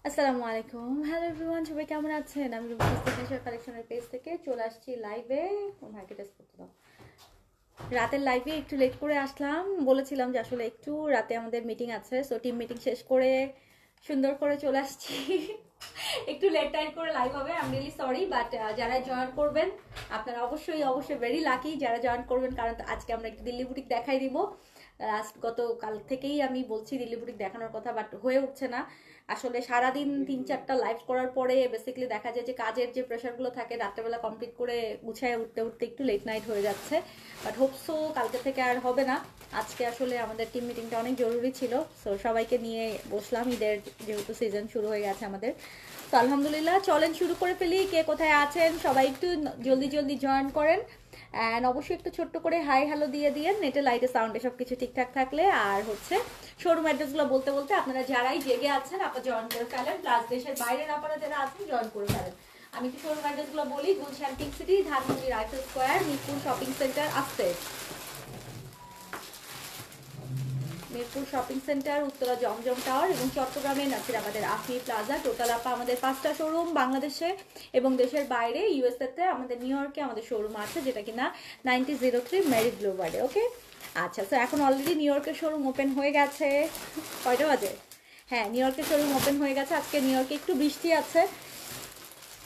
আসসালামু আলাইকুম, hello everyone, সবাই কেমন আছেন? আমি রূপসী কালেকশনের পেজ থেকে চলে আসছি লাইভে। ভাইকে টেস্ট করতে দাও। রাতের লাইভে একটু লেট করে আসলাম, বলেছিলাম যে আসলে একটু রাতে আমাদের মিটিং আছে, সো টিম মিটিং শেষ করে সুন্দর করে চলে আসছি। একটু লেট টাইম করে লাইভ হবে, I am really sorry, but যারা জয়েন করবেন আপনারা অবশ্যই অবশ্যই ভেরি লাকি যারা জয়েন করবেন, কারণ আজকে আমরা একটু দিল্লি বুটিক দেখাই দিব। গতকাল থেকেই আমি বলছি দিল্লি বুটিক দেখানোর কথা, বাট হয়ে উঠছে না। আসলে সারাদিন 3-4টা লাইভ করার পরে বেসিক্যালি দেখা যায় যে কাজের যে প্রেশারগুলো থাকে রাত্রেবেলা কমপ্লিট করে গুছায় উঠতে উঠতে একটু লেট নাইট হয়ে যাচ্ছে, বাট হোপসো কালকে থেকে আর হবে না। আজকে আসলে আমাদের টিম মিটিংটা অনেক জরুরি ছিল, সো সবাইকে নিয়ে বসলাম, ঈদের যেহেতু সিজন শুরু হয়ে গেছে আমাদের। তো আলহামদুলিল্লাহ, চলেন শুরু করে ফেলি। কে কোথায় আছেন সবাই একটু জলদি জলদি জয়েন করেন, অ্যান্ড অবশ্যই একটু ছোট্ট করে হাই হ্যালো দিয়ে দিয়েন, নেটে লাইটে সাউন্ডে সব কিছু ঠিকঠাক থাকলে। আর হচ্ছে শোরুম অ্যাড্রেসগুলো বলতে বলতে আপনারা যারাই জেগে আছেন আপনারা জয়েন করে ফেলেন, প্লাস দেশের বাইরের আপনারা যারা আছেন জয়েন করে ফেলেন। আমি কি শোরুম অ্যাড্রেসগুলো বলি? Gulshan pink city, Dhanmondi rifle square, Mirpur shopping centre আসতে, মিরপুর শপিং সেন্টার, উত্তরা জমজম টাওয়ার, এবং চট্টগ্রামে নাসিরাবাদের আফি প্লাজা। টোটাল আপা আমাদের 5টা শোরুম বাংলাদেশে এবং দেশের বাইরে, ইউএসএতে আমাদের নিউ ইয়র্কে আমাদের শোরুম আছে, যেটা কিনা 9003 মেরি ব্লুবার্ডে। ওকে, আচ্ছা, তো এখন অলরেডি নিউ ইয়র্কের শোরুম ওপেন হয়ে গেছে। কয়টা বাজে? হ্যাঁ, নিউ ইয়র্কের শোরুম ওপেন হয়ে গেছে। আজকে নিউ ইয়র্কে একটু বৃষ্টি আছে,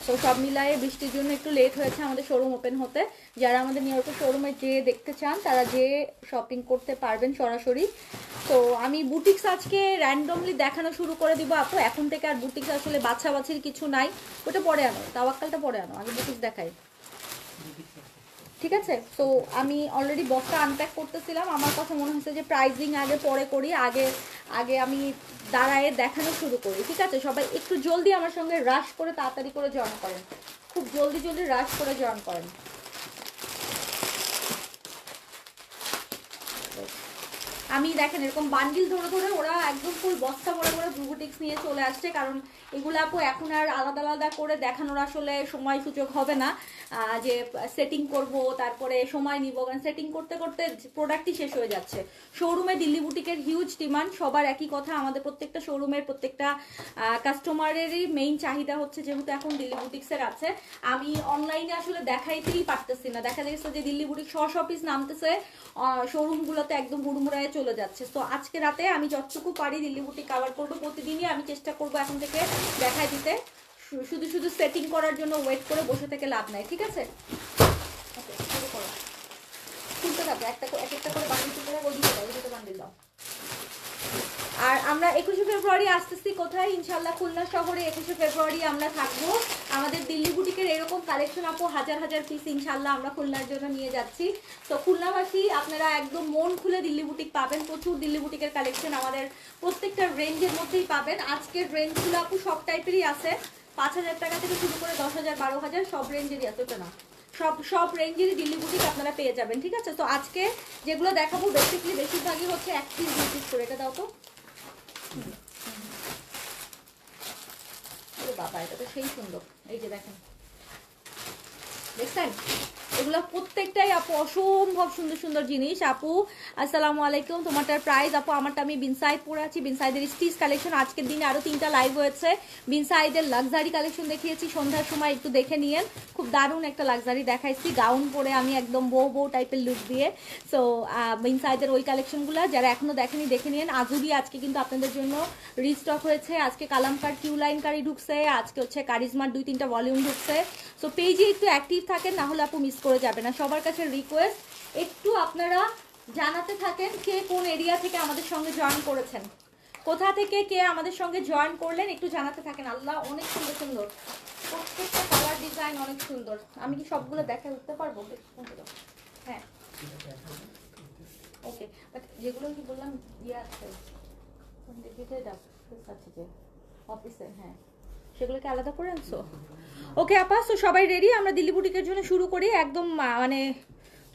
তো সব মিলায়ে বৃষ্টির জন্য একটু লেট হয়েছে আমাদের শোরুম ওপেন হতে। যারা আমাদের নিউ ইয়র্কের শোরুমে যেয়ে দেখতে চান তারা যেয়ে শপিং করতে পারবেন সরাসরি। তো আমি বুটিক্স আজকে র্যান্ডমলি দেখানো শুরু করে দিব আপু, এখন থেকে আর বুটিক্স আসলে বাছাবাছির কিছু নাই, ওটা পরে আনো, তাওয়াক্কালটা পরে আনো, আগে বুটিক্স দেখাই, ঠিক আছে? তো আমি অলরেডি বক্সটা আনপ্যাক করতেছিলাম, আমার কথা মনে হচ্ছে যে প্রাইজিং আগে পরে করি, আগে আগে আমি দাঁড়ায় দেখানো শুরু করি, ঠিক আছে? সবাই একটু জলদি আমার সঙ্গে রাশ করে তাড়াতাড়ি করে জয়েন করেন, খুব জলদি জলদি রাশ করে জয়েন করেন। আমি দেখেন এরকম বান্ডিল ধরে ধরে ওরা একদম ফুল বস্তা ভরে ভরে বুটিক্স নিয়ে চলে আসছে, কারণ এগুলো আপু এখন আর আলাদা আলাদা করে দেখানোর আসলে সময় সুযোগ হবে না, যে সেটিং করব তারপরে সময় নিব, কারণ সেটিং করতে করতে প্রোডাক্টই শেষ হয়ে যাচ্ছে। শোরুমে দিল্লি বুটিকের হিউজ ডিমান্ড, সবার একই কথা, আমাদের প্রত্যেকটা শোরুমের প্রত্যেকটা কাস্টমারেরই মেইন চাহিদা হচ্ছে যেহেতু এখন দিল্লি বুটিক্সের আছে। আমি অনলাইনে আসলে দেখাইতেই পারতেছি না, দেখা যাচ্ছে যে দিল্লি বুটিক শর্ট অফিস নামতেছে শোরুমগুলোতে একদম হুড়মুড়ায় চলে যাচ্ছে। তো আজকে রাতে আমি যতটুকু পারি দিল্লি বুটিক কাভার করবো, প্রতিদিনই আমি চেষ্টা করবো এখন থেকে দেখাই দিতে। শুধু শুধু সেটিং করার জন্য ওয়েট করে বসে থেকে লাভ নাই, ঠিক আছে? শুরু করো, খুলতে থাকো, এক একটা করে বান্ডিল খুলতে থাকো, ওদিকে দাও, ওদিকে বান্ডিল দাও। আর আমরা 21শে ফেব্রুয়ারি আসতেছি কোথায়? ইনশাল্লাহ খুলনা শহরে 21শে ফেব্রুয়ারি আমরা থাকবো। আমাদের দিল্লি বুটিকের এরকম কালেকশন আপু হাজার হাজার পিস ইনশাল্লাহ আমরা খুলনার জন্য নিয়ে যাচ্ছি। তো খুলনাবাসী আপনারা একদম মন খুলে দিল্লি বুটিক পাবেন, প্রচুর দিল্লি বুটিকের কালেকশন আমাদের প্রত্যেকটা রেঞ্জের মধ্যেই পাবেন। আজকের রেঞ্জগুলো আপু সব টাইপেরই আছে, 5,000 টাকা থেকে শুরু করে 10,000 12,000 সব রেঞ্জেরই আছে, ওটা না সব রেঞ্জেরই দিল্লি বুটিক আপনারা পেয়ে যাবেন, ঠিক আছে? তো আজকে যেগুলো দেখাবো বেসিকলি বেশিরভাগই হচ্ছে 1 পিস 2 পিস করে। এটা দাও তো বাবা, এটা তো সেই সুন্দর, এই যে দেখেন, দেখছেন? এগুলো প্রত্যেকটাই আপু অসম্ভব সুন্দর সুন্দর জিনিস। আপু আসসালামু আলাইকুম, তোমারটার প্রাইস আপু? আমারটা আমি বিনসাইড পরে আছি, বিনসাইডের স্টিচ কালেকশন। আজকের দিনে আরো 3টা লাইভ হয়েছে, বিনসাইডের লাক্সারি কালেকশন দেখিয়েছি সন্ধ্যার সময়, একটু দেখে নিয়েন, খুব দারুণ একটা লাক্সারি দেখাইছি গাউন পরে আমি একদম বউ বউ টাইপের লুক দিয়ে। সো বিনসাইডের ওই কালেকশনগুলো যারা এখনো দেখেনি দেখে নিয়েন। আজুবি আজকে কিন্তু আপনাদের জন্য রিস্টক হয়েছে, আজকে কালামকার কিউ লাইন কারি ঢুকছে, আজকে হচ্ছে কারিজমার 2-3টা ভলিউম ঢুকছে। সো পেজে একটু অ্যাক্টিভ থাকেন, না হলে আপু মিস করে যাবে না। সবার কাছে রিকোয়েস্ট একটু আপনারা জানাতে থাকেন কে কোন এরিয়া থেকে আমাদের সঙ্গে জয়েন করেছেন, কোথা থেকে কে আমাদের সঙ্গে জয়েন করলেন, একটু জানাতে থাকেন। আল্লাহ অনেক সুন্দর সুন্দর, প্রত্যেকটা কালার ডিজাইন অনেক সুন্দর। আমি কি সবগুলো দেখা উঠতে পারবো? হ্যাঁ ওকে, বাট যেগুলো কি বললাম ইয়ে আছে আছে যে অফিসে, হ্যাঁ সেগুলোকে আলাদা করে আনছো? ওকে আপা, তো সবাই রেডি? আমরা দিল্লি বুটিকের জন্য শুরু করি, একদম মানে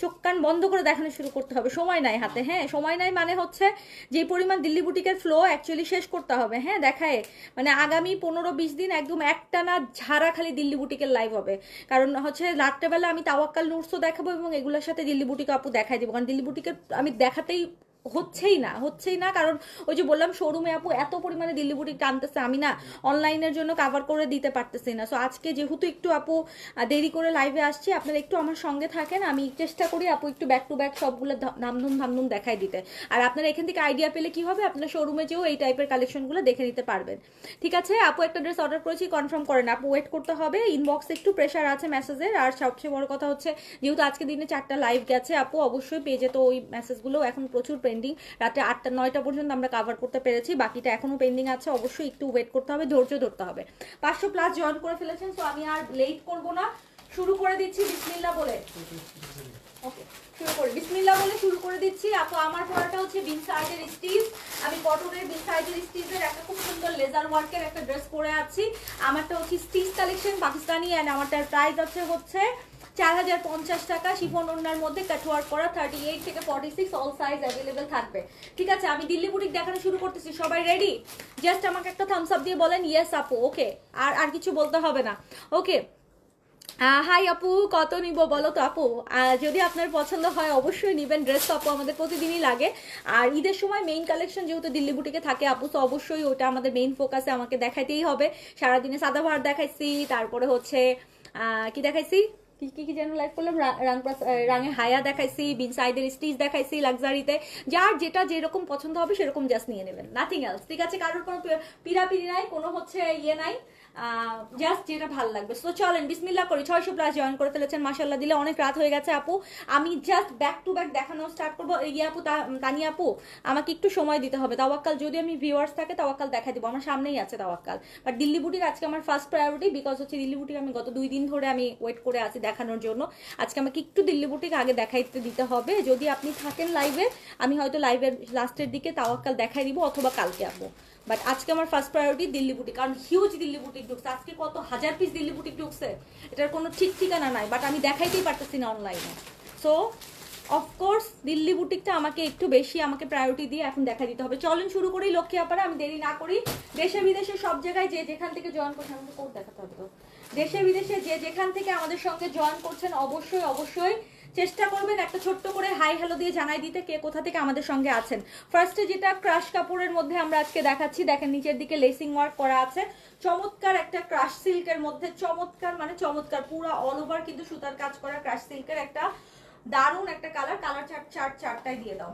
চোখ কান বন্ধ করে দেখানো শুরু করতে হবে, সময় নাই হাতে। হ্যাঁ সময় নাই মানে হচ্ছে যে পরিমাণ দিল্লি বুটিকের ফ্লো অ্যাকচুয়ালি শেষ করতে হবে। হ্যাঁ দেখায় মানে আগামী 15-20 দিন একদম একটানা ঝাড়া খালি দিল্লি বুটিকের লাইভ হবে, কারণ হচ্ছে রাত্রেবেলা আমি তাওয়াক্কাল নুরসও দেখাবো এবং এগুলোর সাথে দিল্লি বুটিক আপু দেখাই দিব, কারণ দিল্লি বুটিকের আমি দেখাতেই হচ্ছেই না, কারণ ওই যে বললাম শোরুমে আপু এত পরিমাণে দিল্লি বুটিক টানতেছে, আমি না অনলাইনের জন্য কাভার করে দিতে পারতেছি না। সো আজকে যেহেতু একটু আপু দেরি করে লাইভে আসছি, আপনারা একটু আমার সঙ্গে থাকেন, আমি চেষ্টা করি আপু একটু ব্যাক টু ব্যাক সবগুলো ধামধুম দেখাই দিতে। আর আপনারা এখান থেকে আইডিয়া পেলে কি হবে, আপনারা শোরুমে যেও এই টাইপের কালেকশনগুলো দেখে নিতে পারবেন। ঠিক আছে আপু, একটা ড্রেস অর্ডার করেছি, কনফার্ম করেন আপু, ওয়েট করতে হবে, ইনবক্সে একটু প্রেশার আছে মেসেজের। আর সবচেয়ে বড় কথা হচ্ছে যেহেতু আজকে দিনে 4টা লাইভ গেছে আপু, অবশ্যই পেজে তো ওই মেসেজগুলো এখন প্রচুর পেন্ডিং, রাতে 8টা 9টা পর্যন্ত আমরা কাভার করতে পেরেছি, বাকিটা এখনো পেন্ডিং আছে, অবশ্যই একটু ওয়েট করতে হবে, ধৈর্য ধরতে হবে। 500+ জয়েন করে ফেলেছেন, তো আমি আর লেট করব না, শুরু করে দিচ্ছি বিসমিল্লাহ বলে। ওকে, শুরু করি বিসমিল্লাহ বলে শুরু করে দিচ্ছি আপু। আমার পরাটা হচ্ছে বিন সাইজের স্টিচ, আমি কটনের বিন সাইজের স্টিচের একটা খুব সুন্দর লেজার ওয়ার্কের একটা ড্রেস পরে আছি। আমারটা হচ্ছে স্টিচ কালেকশন পাকিস্তানি, অ্যান্ড আমারটার প্রাইস হচ্ছে 4050 টাকা। শিফন ওড়নার মধ্যে কাটওয়ার্ক করা, 38 থেকে 46 অল সাইজ অ্যাভেলেবেল থাকবে। ঠিক আছে, আমি দিল্লি বুটিক দেখানো শুরু করতেছি, সবাই রেডি? জাস্ট আমাকে একটা থামস আপ দিয়ে বলেন ইয়েস আপু। ওকে, আর কিছু বলতে হবে না। ওকে, হাই আপু, কত নিব বলো তো আপু? যদি আপনার পছন্দ হয় অবশ্যই নিবেন, ড্রেস তো আপু আমাদের প্রতিদিনই লাগে। আর ঈদের সময় মেইন কালেকশন যেহেতু দিল্লি বুটিকে থাকে আপু, তো অবশ্যই ওটা আমাদের মেইন ফোকাসে আমাকে দেখাইতেই হবে। সারাদিনে সাদাভার দেখাইছি, তারপরে হচ্ছে কি দেখাইছি, কি যেন লাইভ করলাম, রাঙে হায়া দেখাইছি, বিন সাইডের স্টিচ দেখাইছি লাক্সারিতে। যার যেটা যেরকম পছন্দ হবে সেরকম জাস্ট নিয়ে নেবেন, নাথিং এলস। ঠিক আছে, কারোর কোনো পিড়াপিড়ি নাই, কোনো হচ্ছে ইয়ে নাই, জাস্ট যেটা ভালো লাগবে। সো চলেন বিসমিল্লাহ করি। 600+ জয়েন করে ফেলেছেন, মাশাআল্লাহ দিলে, অনেক রাত হয়ে গেছে আপু, আমি জাস্ট ব্যাক টু ব্যাক দেখানো স্টার্ট করবো। ইয়ে আপু, তানিয়া আপু, আমাকে একটু সময় দিতে হবে। তাওয়াক্কাল, যদি আমি ভিউয়ার্স থাকে তাওয়াক্কাল দেখা দিব, আমার সামনেই আছে তাওয়াক্কাল। বাট দিল্লি বুটিক আজকে আমার ফার্স্ট প্রায়োরিটি, বিকজ হচ্ছে দিল্লি বুটিক আমি গত 2 দিন ধরে আমি ওয়েট করে আছি দেখানোর জন্য। আজকে আমাকে একটু দিল্লি বুটিক আগে দেখাইতে দিতে হবে। যদি আপনি থাকেন লাইভে, আমি হয়তো লাইভের লাস্টের দিকে তাওয়াক্কাল দেখাই দিব, অথবা কালকে আপু। বাট আজকে আমার ফার্স্ট প্রায়োরিটি দিল্লি বুটিক, কারণ হিউজ দিল্লি বুটিক ঢুকছে আজকে, কত হাজার পিস দিল্লি বুটিক ঢুকছে, এটার কোনো ঠিক ঠিকানা নাই, বাট আমি দেখাইতেই পারতেছি না অনলাইনে। সো অফকোর্স দিল্লি বুটিকটা আমাকে একটু বেশি আমাকে প্রায়োরিটি দিয়ে এখন দেখা দিতে হবে। চলেন শুরু করি লক্ষ্মী আপারা, আমি দেরি না করি। দেশে বিদেশে সব জায়গায় যে যেখান থেকে জয়েন করছেন, আমাকে কোড দেখাতে হবে তো, দেশে বিদেশে যে যেখান থেকে আমাদের সঙ্গে জয়েন করছেন অবশ্যই চেষ্টা করবেন একটা ছোট্ট করে হাই হ্যালো দিয়ে জানাই দিতে কে কোথা থেকে আমাদের সঙ্গে আছেন। ফার্স্টে যেটা ক্রাশ কাপড়ের মধ্যে আমরা আজকে দেখাচ্ছি, দেখেন নিচের দিকে লেসিং ওয়ার্ক করা আছে, চমৎকার একটা ক্রাশ সিল্কের মধ্যে, চমৎকার মানে চমৎকার, পুরো অল ওভার কিন্তু সুতার কাজ করা ক্রাশ সিল্কের একটা দারুণ একটা কালার চারটায় দিয়ে দাও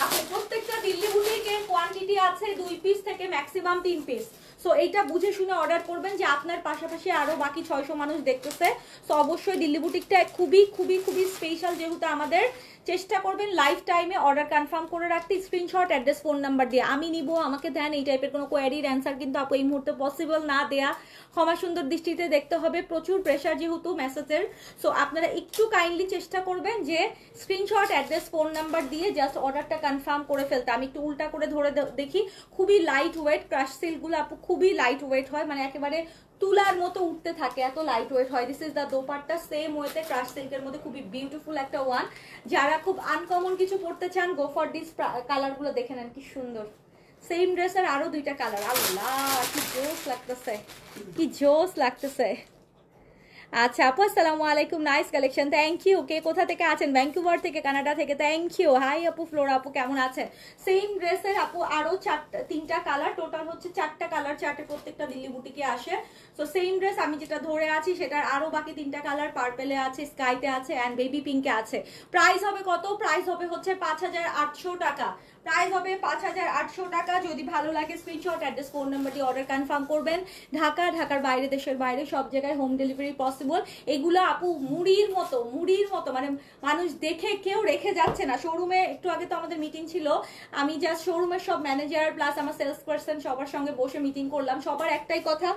আপনি। প্রত্যেকটা দিল্লি বুটিকের কোয়ান্টিটি আছে 2 পিস থেকে ম্যাক্সিমাম 3 পিস। সো এইটা বুঝে শুনে অর্ডার করবেন যে আপনার পাশাপাশি আরো বাকি 600 মানুষ দেখতেছে। সো অবশ্যই দিল্লি বুটিকটা খুবই স্পেশাল, যেহেতু আমাদের চেষ্টা করবেন লাইফ টাইমে অর্ডার কনফার্ম করে রাখতে, স্ক্রিনশট, অ্যাড্রেস, ফোন নাম্বার দিয়ে। আমি নিব, আমাকে দেন, এই টাইপের কোনো কোয়ারির অ্যান্সার কিন্তু আপু এই মুহূর্তে পসিবল না দেয়া। ক্ষমা সুন্দর দৃষ্টিতে দেখতে হবে, প্রচুর প্রেশার যেহেতু মেসেজের। সো আপনারা একটু কাইন্ডলি চেষ্টা করবেন যে স্ক্রিনশট, অ্যাড্রেস, ফোন নাম্বার দিয়ে জাস্ট অর্ডারটা কনফার্ম করে ফেলতে। আমি একটু উল্টা করে ধরে দেখি, খুবই লাইট ওয়েট ক্রাশ সিল্কগুলো আপু, খুবই লাইট ওয়েট হয়, মানে একেবারে তুলার মতো উঠতে থাকে, এত লাইট ওয়েট হয়। This is the dupatta, same ওয়েতে ক্রাশ সিল্কের মধ্যে খুবই বিউটিফুল একটা ওয়ান। যারা খুব আনকমন কিছু পড়তে চান, গো ফর দিস। কালারগুলো দেখে নেন কি সুন্দর, সেম ড্রেসের আরো 2টা কালার। আল্লাহ কি জোস লাগতেছে, কি জোস লাগতেছে। আচ্ছা আপু, আসসালামু আলাইকুম, নাইস কালেকশন, থ্যাংক ইউ। কে কোথা থেকে আছেন? ভ্যাঙ্কুভার থেকে, কানাডা থেকে, থ্যাংক ইউ। হাই আপু, ফ্লোরা আপু কেমন আছেন? সেম ড্রেসের আপু আরো 3টা কালার, টোটাল হচ্ছে 4টা কালার, 4টে প্রত্যেকটা দিল্লি বুটিকে আসে। তো সেম ড্রেস আমি যেটা ধরে আছি সেটার আরো বাকি 3টা কালার, পার্পেলে আছে, স্কাইতে আছে, অ্যান্ড বেবি পিঙ্কে আছে। প্রাইস হবে কত? প্রাইস হবে হচ্ছে 5800 টাকা। প্রাইস হবে 5800 টাকা। যদি ভালো লাগে স্ক্রিনশট, অ্যাড্রেস, ফোন নাম্বার দিয়ে অর্ডার কনফার্ম করবেন। ঢাকার বাইরে, দেশের বাইরে সব জায়গায় হোম ডেলিভারি পসিবল। এগুলো আপু মুড়ির মতো, মানে মানুষ দেখে কেউ রেখে যাচ্ছে না। শোরুমে একটু আগে তো আমাদের মিটিং ছিল, আমি জাস্ট শোরুমের সব ম্যানেজার প্লাস আমার সেলস পার্সন সবার সঙ্গে বসে মিটিং করলাম। সবার একটাই কথা,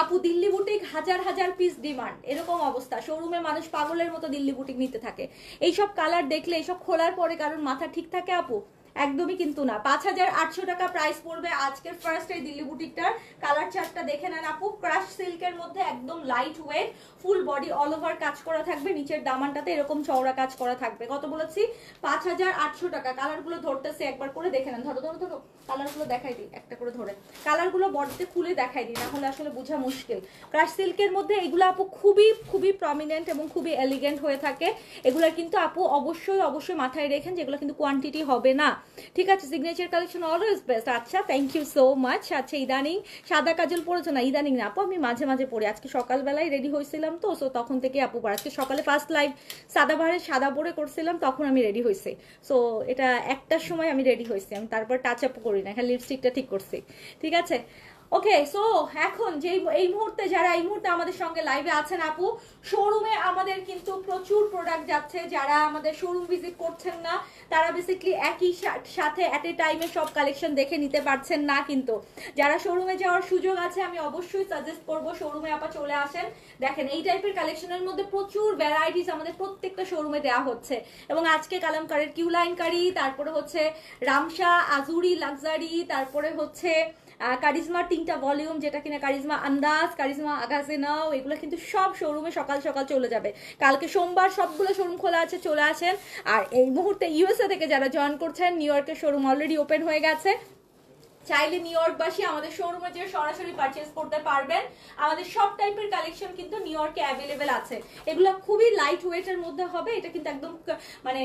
আপু দিল্লি বুটিক হাজার পিস ডিমান্ড, এরকম অবস্থা। শোরুমে মানুষ পাগলের মতো দিল্লি বুটিক নিতে থাকে। এইসব কালার দেখলে, এইসব খোলার পরে কারণ মাথা ঠিক থাকে আপু, একদমই কিন্তু না। 5800 টাকা প্রাইস পড়বে আজকের ফার্স্ট এই দিল্লি বুটিকটার। কালার চার্টটা দেখে নেন আপু। ক্রাশ সিল্কের মধ্যে একদম light weight, full body all over কাজ করা থাকবে, নিচের দামানটাতে এরকম চওড়া কাজ করা থাকবে। কত বলেছি? 5800 টাকা। কালারগুলো ধরতেছে একবার করে দেখে নেন। ধরো ধরো ধরো, কালারগুলো দেখাই দিই একটা করে ধরে, কালারগুলো বডিতে খুলে দেখাই দিই, না হলে আসলে বোঝা মুশকিল। ক্রাশ সিল্কের মধ্যে এগুলো আপু খুবই খুবই প্রমিনেন্ট এবং খুবই এলিগেন্ট হয়ে থাকে। এগুলো কিন্তু আপু অবশ্যই অবশ্যই মাথায় রেখেন যেগুলো কিন্তু কোয়ান্টিটি হবে না, ঠিক আছে? Signature collection always best. আচ্ছা, থ্যাংক ইউ সো মাচ। আচ্ছা, ইদানিং সাদা কাজল পরেছো না? ইদানিং না আপু, আমি মাঝে মাঝে পরে, আজকে সকালবেলায় রেডি হয়েছিলাম তো, সো তখন থেকে আপু পর, আজকে সকালে ফার্স্ট লাইভ সাদা বাহারে সাদা পরে করছিলাম, তখন আমি রেডি হয়েছি। সো এটা একটার সময় আমি রেডি হয়েছি, আমি তারপর টাচ আপ করি না, এখানে লিপস্টিকটা ঠিক করছি, ঠিক আছে? ওকে, সো এখন যে এই মুহূর্তে যারা এই মুহূর্তে আমাদের সঙ্গে লাইভে আছেন আপু, শোরুমে আমাদের কিন্তু প্রচুর প্রোডাক্ট যাচ্ছে। যারা আমাদের শোরুম ভিজিট করছেন না তারা বেসিক্যালি একই সাথে অ্যাট এ টাইমে সব কালেকশন দেখে নিতে পারছেন না, কিন্তু যারা শোরুমে যাওয়ার সুযোগ আছে আমি অবশ্যই সাজেস্ট করবো শোরুমে আপা চলে আসেন। দেখেন এই টাইপের কালেকশনের মধ্যে প্রচুর ভ্যারাইটিস আমাদের প্রত্যেকটা শোরুমে দেওয়া হচ্ছে। এবং আজকে কালামকারের কিউলাইন কারি, তারপরে হচ্ছে রামসা আজুরি লাক্সারি, তারপরে হচ্ছে কারিজমার 3টা ভলিউম, যেটা কিনা কারিজমা আন্দাজ, কারিজমা আগাজে নাও, এগুলো কিন্তু সব শোরুমে সকাল সকাল চলে যাবে। কালকে সোমবার সবগুলো শোরুম খোলা আছে, চলে আসেন। আর এই মুহূর্তে ইউএসএ থেকে যারা জয়েন করছেন, নিউ ইয়র্কের শোরুম অলরেডি ওপেন হয়ে গেছে। চাইলে নিউ ইয়র্কবাসী আমাদের শোরুমে যে সরাসরি পারচেজ করতে পারবেন। আমাদের সব টাইপের কালেকশন কিন্তু নিউ ইয়র্কে অ্যাভেলেবেল আছে। এগুলো খুবই লাইট ওয়েটের মধ্যে হবে। এটা কিন্তু একদম মানে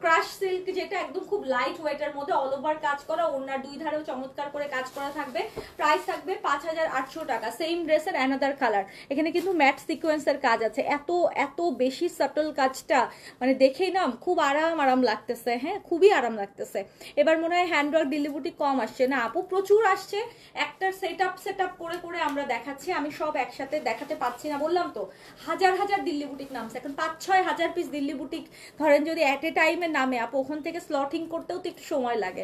ক্রাশ সিল্ক, যেটা একদম খুব লাইট ওয়েটের মধ্যে অল ওভার কাজ করা, ওনার দুই ধারেও চমৎকার করে কাজ করা থাকবে। প্রাইস থাকবে 5800 টাকা। সেম ড্রেসের অ্যানাদার কালার। এখানে কিন্তু ম্যাট সিকোয়েন্সের কাজ আছে। এত এত বেশি সাটল কাজটা, মানে দেখেই না খুব আরাম লাগতেছে। হ্যাঁ, খুবই আরাম লাগতেছে। এবার মনে হয় হ্যান্ডওয়ার্ক দিল্লি বুটিক কম আসছে না আপু, প্রচুর আসছে। একটার সেট আপ করে করে আমরা দেখাচ্ছি, আমি সব একসাথে দেখাতে পাচ্ছি না, বললাম তো হাজার হাজার দিল্লি বুটিক নামছে এখন, 5-6 হাজার পিস দিল্লি বুটিক ধরেন যদি এট এ টাইমে নামে আপু, ওখান থেকে স্লটিং করতেও তো একটু সময় লাগে।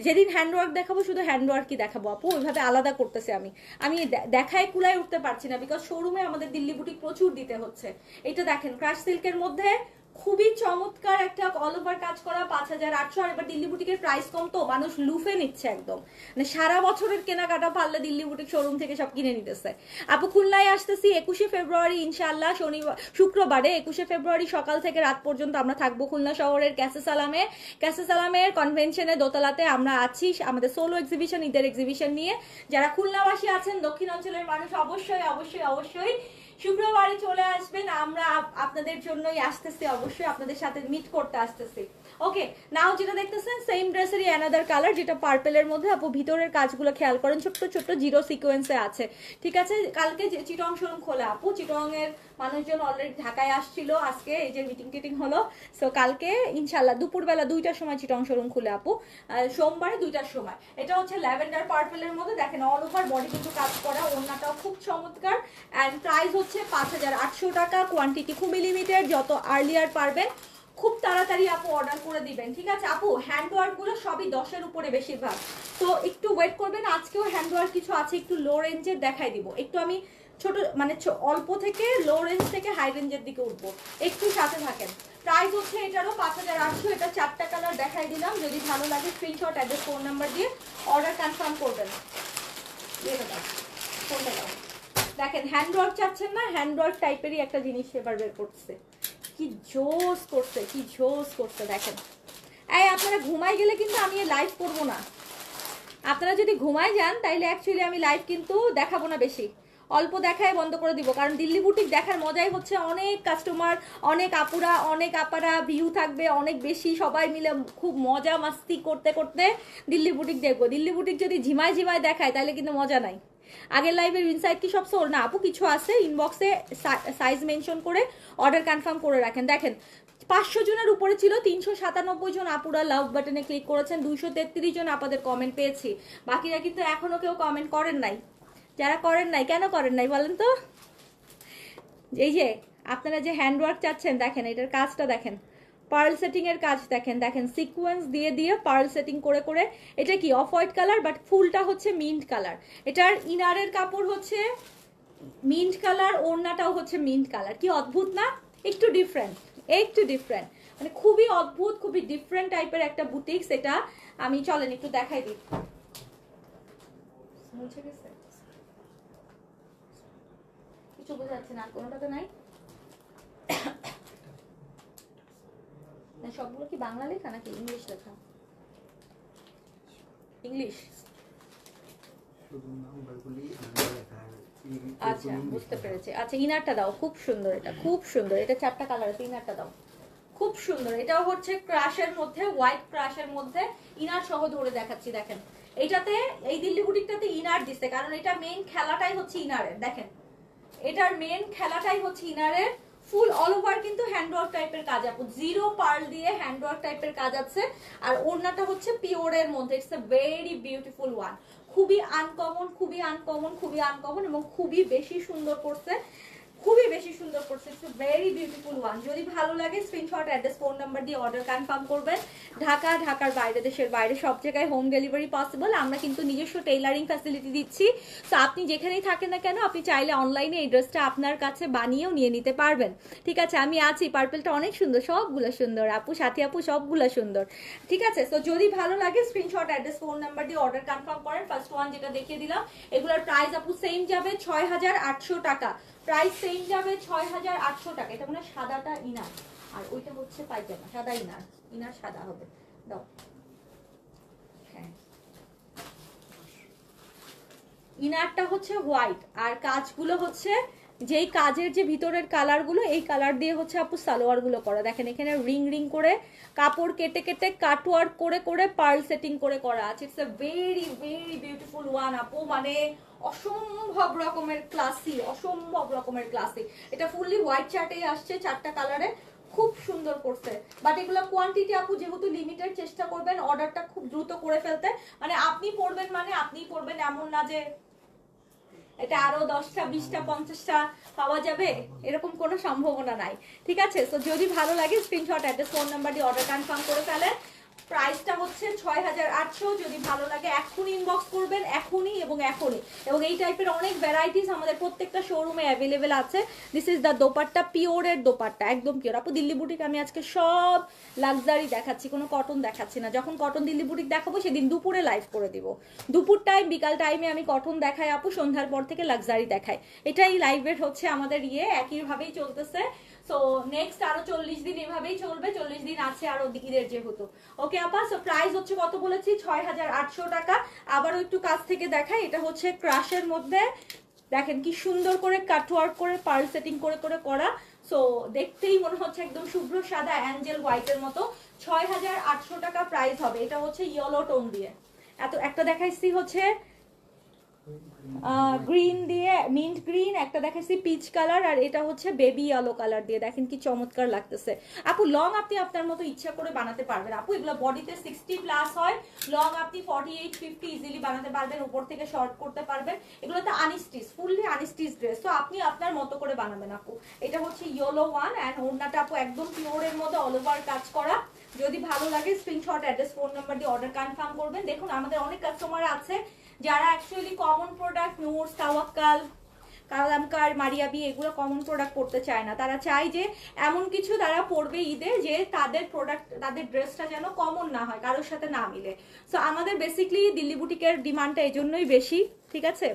যেদিন হ্যান্ডওয়ার্ক দেখাবো শুধু হ্যান্ডওয়ার্কই দেখাবো আপু, ওইভাবে আলাদা করতেছি আমি দেখায় কুলায় উঠতে পারছি না, বিকজ শোরুমে আমাদের দিল্লি বুটিক প্রচুর দিতে হচ্ছে। এটা দেখেন ক্রাশ সিল্কের মধ্যে খুবই চমৎকার একটা অল ওভার কাজ করা, 5800। আর এবার দিল্লি বুটিকের প্রাইস কম তো মানুষ লুফে নিচ্ছে একদম, মানে সারা বছরের কেনাকাটা পারলে দিল্লি বুটিক শোরুম থেকে সব কিনে নিতেছে। আপু খুলনায় আসতেছি 21শে ফেব্রুয়ারি ইনশাআল্লাহ, শুক্রবারে 21শে ফেব্রুয়ারি সকাল থেকে রাত পর্যন্ত আমরা থাকবো খুলনা শহরের ক্যাসে সালামের কনভেনশনে দোতলাতে আমরা আছি, আমাদের সোলো এক্সিবিশন, ঈদের এক্সিবিশন নিয়ে। যারা খুলনাবাসী আছেন, দক্ষিণ অঞ্চলের মানুষ, অবশ্যই অবশ্যই অবশ্যই শুক্রবারে চলে আসবেন। আমরা আপনাদের জন্যই আসতেছি, অবশ্যই আপনাদের সাথে মিট করতে আসতেছি। ওকে, নাও যেটা দেখতেছেন সেম ড্রেসেরই অ্যানাদার কালার, যেটা পার্পেলের মধ্যে। আপু ভিতরের কাজগুলো খেয়াল করেন, ছোট্ট ছোট্ট জিরো সিকোয়েন্সে আছে, ঠিক আছে? কালকে চিটং শোরুম খোলা আপু, চিটং এর মানুষজন অলরেডি ঢাকায় আসছিল, আজকে এই যে মিটিং টিটিং হলো। সো কালকে ইনশাল্লাহ দুপুরবেলা 2টার সময় চিটং শোরুম খুলে আপু, সোমবারে 2টার সময়। এটা হচ্ছে ল্যাভেন্ডার পার্পেলের মধ্যে, দেখেন অল ওভার বডি কিন্তু কাজ করা, ওড়নাটাও খুব চমৎকার। অ্যান্ড প্রাইস হচ্ছে 5800 টাকা। কোয়ান্টিটি খুবই লিমিটেড, যত আর্লিয়ার পারবেন খুব তাড়াতাড়ি আপু অর্ডার করে দিবেন, ঠিক আছে? আপু হ্যান্ডওয়ার্ক গুলো সবই 10-এর উপরে বেশিরভাগ, তো একটু ওয়েট করবেন। আজকেও হ্যান্ডওয়ার্ক কিছু আছে, একটু লো রেঞ্জের দেখাই দিব। একটু আমি ছোট মানে অল্প থেকে লো রেঞ্জ থেকে হাই রেঞ্জের দিকে উঠবো, একটু সাথে থাকেন। প্রাইস হচ্ছে এটারও 5800। এটা 4টা কালার দেখাই দিলাম, যদি ভালো লাগে স্ক্রিনশট, অ্যাড্রেস, ফোন নাম্বার দিয়ে অর্ডার কনফার্ম করবেন। ফোনটা দাও। দেখেন হ্যান্ডওয়ার্ক চাচ্ছেন না, হ্যান্ডওয়ার্ক টাইপেরই একটা জিনিস এবার বের করছে, কি জোস করছে, কি জোস করছে দেখেন। এই আপনারা ঘুমাই গেলে কিন্তু আমি লাইভ করবো না, আপনারা যদি ঘুমাই যান তাইলে অ্যাকচুয়ালি আমি লাইভ কিন্তু দেখাবো না বেশি, অল্প দেখায় বন্ধ করে দিব। কারণ দিল্লি বুটিক দেখার মজাই হচ্ছে অনেক কাস্টমার, অনেক আপুরা, অনেক আপারা, ভিউ থাকবে অনেক বেশি, সবাই মিলে খুব মজা মাস্তি করতে করতে দিল্লি বুটিক দেখবো। দিল্লি বুটিক যদি ঝিমায় ঝিমায় দেখায় তাহলে কিন্তু মজা নাই। আগের লাইভের ইনসাইড কি সব সোল না আপু? কিছু আছে, ইনবক্সে সাইজ মেনশন করে অর্ডার কনফার্ম করে রাখেন। দেখেন 500 জনের উপরে ছিল, 397 জন আপুরা লাভ বাটনে ক্লিক করেছেন, 233 জন আপনাদের কমেন্ট পেয়েছি। বাকিরা কিন্তু এখনো কেউ কমেন্ট করেন নাই। যারা করেন নাই, কেন করেন নাই বলেন তো? এই যে আপনারা যে হ্যান্ডওয়ার্ক চাচ্ছেন, দেখেন এটার কাজটা দেখেন, পার্ল সেটিং এর কাজ দেখেন, দেখেন সিকোয়েন্স দিয়ে দিয়ে পার্ল সেটিং করে করে। এটা কি অফ হোয়াইট কালার, বাট ফুলটা হচ্ছে মিন্ট কালার। এটার ইনারের কাপড় হচ্ছে মিন্ট কালার, ওড়নাটাও হচ্ছে মিন্ট কালার। কি অদ্ভুত না? একটু ডিফারেন্ট, একটু ডিফারেন্ট। মানে খুবই অদ্ভুত, খুবই ডিফারেন্ট টাইপের একটা বুটিক্স এটা। আমি চলেন একটু দেখাই দিই। মুছে গেছে, কিছু বোঝা যাচ্ছে না, কোনোটাতে নাই। সবগুলো কি বাংলা লেখা নাকি ইংলিশ লেখা? ইংলিশ। আচ্ছা বুঝতে পেরেছি। আচ্ছা ইনারটা দাও, খুব সুন্দর, এটা খুব সুন্দর, এটা 4টা কালার আছে, ইনারটা দাও, খুব সুন্দর। এটাও হচ্ছে ক্রাশের মধ্যে, হোয়াইট ক্রাশের মধ্যে ইনার সহ ধরে দেখাচ্ছি। দেখেন এইটাতে, এই দিল্লি বুটিকটাতে ইনার দিচ্ছে, কারণ এটা মেইন খেলাটাই হচ্ছে ইনারের। দেখেন এটার মেইন খেলাটাই হচ্ছে ইনারের। ফুল অল ওভার কিন্তু হ্যান্ডওয়ার্ক টাইপের কাজ, আপু জিরো পার্ল দিয়ে হ্যান্ডওয়ার্ক টাইপের কাজ আছে। আর ওড়নাটা হচ্ছে পিওরের মধ্যে, it's a very beautiful one. খুবই আনকমন, খুবই আনকমন, খুবই আনকমন, এবং খুবই বেশি সুন্দর করছে, খুবই বেশি সুন্দর করছে। It's very beautiful one. যদি ভালো লাগে স্ক্রিনশট, অ্যাড্রেস, ফোন নাম্বার দিয়ে অর্ডার কনফার্ম করবেন। ঢাকা, ঢাকার বাইরে, দেশের বাইরে সব জায়গায় হোম ডেলিভারি পসিবল। আমরা কিন্তু নিজস্ব টেইলারিং ফ্যাসিলিটি দিচ্ছি। তো আপনি যেখানেই থাকেন না কেন, আপনি চাইলে অনলাইনে এই ড্রেসটা আপনার কাছে বানিয়েও নিয়ে নিতে পারবেন। ঠিক আছে, আমি আছি। পার্পেলটা অনেক সুন্দর, সবগুলো সুন্দর আপু, সাথী আপু সবগুলো সুন্দর। ঠিক আছে, তো যদি ভালো লাগে স্ক্রিনশট, অ্যাড্রেস, ফোন নাম্বার দিয়ে অর্ডার কনফার্ম করেন। ফার্স্ট ওয়ান যেটা দেখিয়ে দিলাম, এগুলোর প্রাইস আপু সেম যাবে 6800 টাকা। প্রাইস সেম যাবে 6800 টাকা। এটা মানে সাদাটা ইনার, আর ওইটা হচ্ছে পায়জামা। সাদা ইনার, ইনার সাদা হবে। দাও, হ্যাঁ ইনারটা হচ্ছে হোয়াইট, আর কাজগুলো হচ্ছে যেই কাজের যে ভিতরের কালারগুলো, এই কালার দিয়ে হচ্ছে আপু সালোয়ার গুলো করা। দেখেন এখানে রিং রিং করে কাপড় কেটে কেটে কাটওয়ার্ক করে করে পার্ল সেটিং করে করা আছে। It's a very very beautiful one আপু, মানে অসম্ভব রকমের ক্লাসি, অসম্ভব রকমের ক্লাসি। এটা ফুললি হোয়াইট চার্টেই আসছে, 4টা কালারে, খুব সুন্দর করছে। বাট এগুলো কোয়ান্টিটি আপু যেহেতু লিমিটেড, চেষ্টা করবেন অর্ডারটা খুব দ্রুত করে ফেলতে। মানে আপনি পড়বেন, মানে আপনিই পড়বেন, এমন না যে এটা আরো 10টা 20টা 50টা পাওয়া যাবে, এরকম কোনো সম্ভাবনা নাই। ঠিক আছে, তো যদি ভালো লাগে স্ক্রিনশট, অ্যাড্রেস, ফোন নাম্বার দিয়ে অর্ডার কনফার্ম করে ফেলেন। প্রাইসটা হচ্ছে 6800। যদি ভালো লাগে এখনই ইনবক্স করবেন, এখনই এবং এখনই। এবং এই টাইপের অনেক ভ্যারাইটিস আমাদের প্রত্যেকটা শোরুমে অ্যাভেলেবেল আছে। দিস ইজ দ্য দোপাট্টা, পিওরের দোপাট্টা, একদম পিওর আপু। দিল্লি বুটিক আমি আজকে সব লাক্সারি দেখাচ্ছি, কোনো কটন দেখাচ্ছি না। যখন কটন দিল্লি বুটিক দেখাবো সেদিন দুপুরে লাইভ করে দিব। দুপুর টাইম, বিকাল টাইমে আমি কটন দেখাই আপু, সন্ধ্যার পর থেকে লাক্সারি দেখাই। এটাই লাইভের হচ্ছে আমাদের একইভাবেই চলতেছে। সো নেক্সট আরো 40 দিন এভাবেই চলবে, 40 দিন আছে আরো ঈদের যেহেতু। ওকে আপা, সো প্রাইস হচ্ছে কত বলেছি, 6800 টাকা। আবারও একটু কাছ থেকে দেখাই, এটা হচ্ছে ক্রাশের মধ্যে। দেখেন কি সুন্দর করে কাটওয়ার্ক করে পার্ল সেটিং করে করে করা। সো দেখতেই মনে হচ্ছে একদম শুভ্র সাদা অ্যাঞ্জেল হোয়াইটের মতো। 6800 টাকা প্রাইস হবে। এটা হচ্ছে ইয়েলো টোন দিয়ে, এত একটা দেখাইছি হচ্ছে গ্রিন দিয়ে, মিন্ট গ্রিন, একটা দেখাচ্ছি পিচ কালার, আর এটা হচ্ছে বেবি ইয়েলো কালার দিয়ে। দেখেন কি চমৎকার লাগতেছে আপু। লং আপনি আপনার মতো ইচ্ছা করে বানাতে পারবেন আপু। এগুলো বডিতে 60 প্লাস হয়, লং আপনি 48 50 ইজিলি বানাতে পারবেন, উপর থেকে শর্ট করতে পারবেন। এগুলোতে আনস্টিচ, ফুললি আনস্টিচ ড্রেস, তো আপনি আপনার মতো করে বানাবেন আপু। এটা হচ্ছে ইয়েলো ওয়ান, অ্যান্ড ওড়নাটা আপু একদম পিওরের মধ্যে অল ওভার কাজ করা। যদি ভালো লাগে স্ক্রিনশট, অ্যাড্রেস, ফোন নাম্বার দিয়ে অর্ডার কনফার্ম করবেন। দেখুন আমাদের অনেক কাস্টমার আছে যারা অ্যাকচুয়ালি কমন প্রোডাক্ট, নূর, তাওয়াক্কাল, কালামকার, মারিয়াবি, এগুলো কমন প্রোডাক্ট পড়তে চায় না। তারা চায় যে এমন কিছু তারা পড়বে ঈদে যে তাদের প্রোডাক্ট, তাদের ড্রেসটা যেন কমন না হয়, কারোর সাথে না মিলে। সো আমাদের বেসিকলি দিল্লি বুটিকের ডিমান্ডটা এই জন্যই বেশি। ঠিক আছে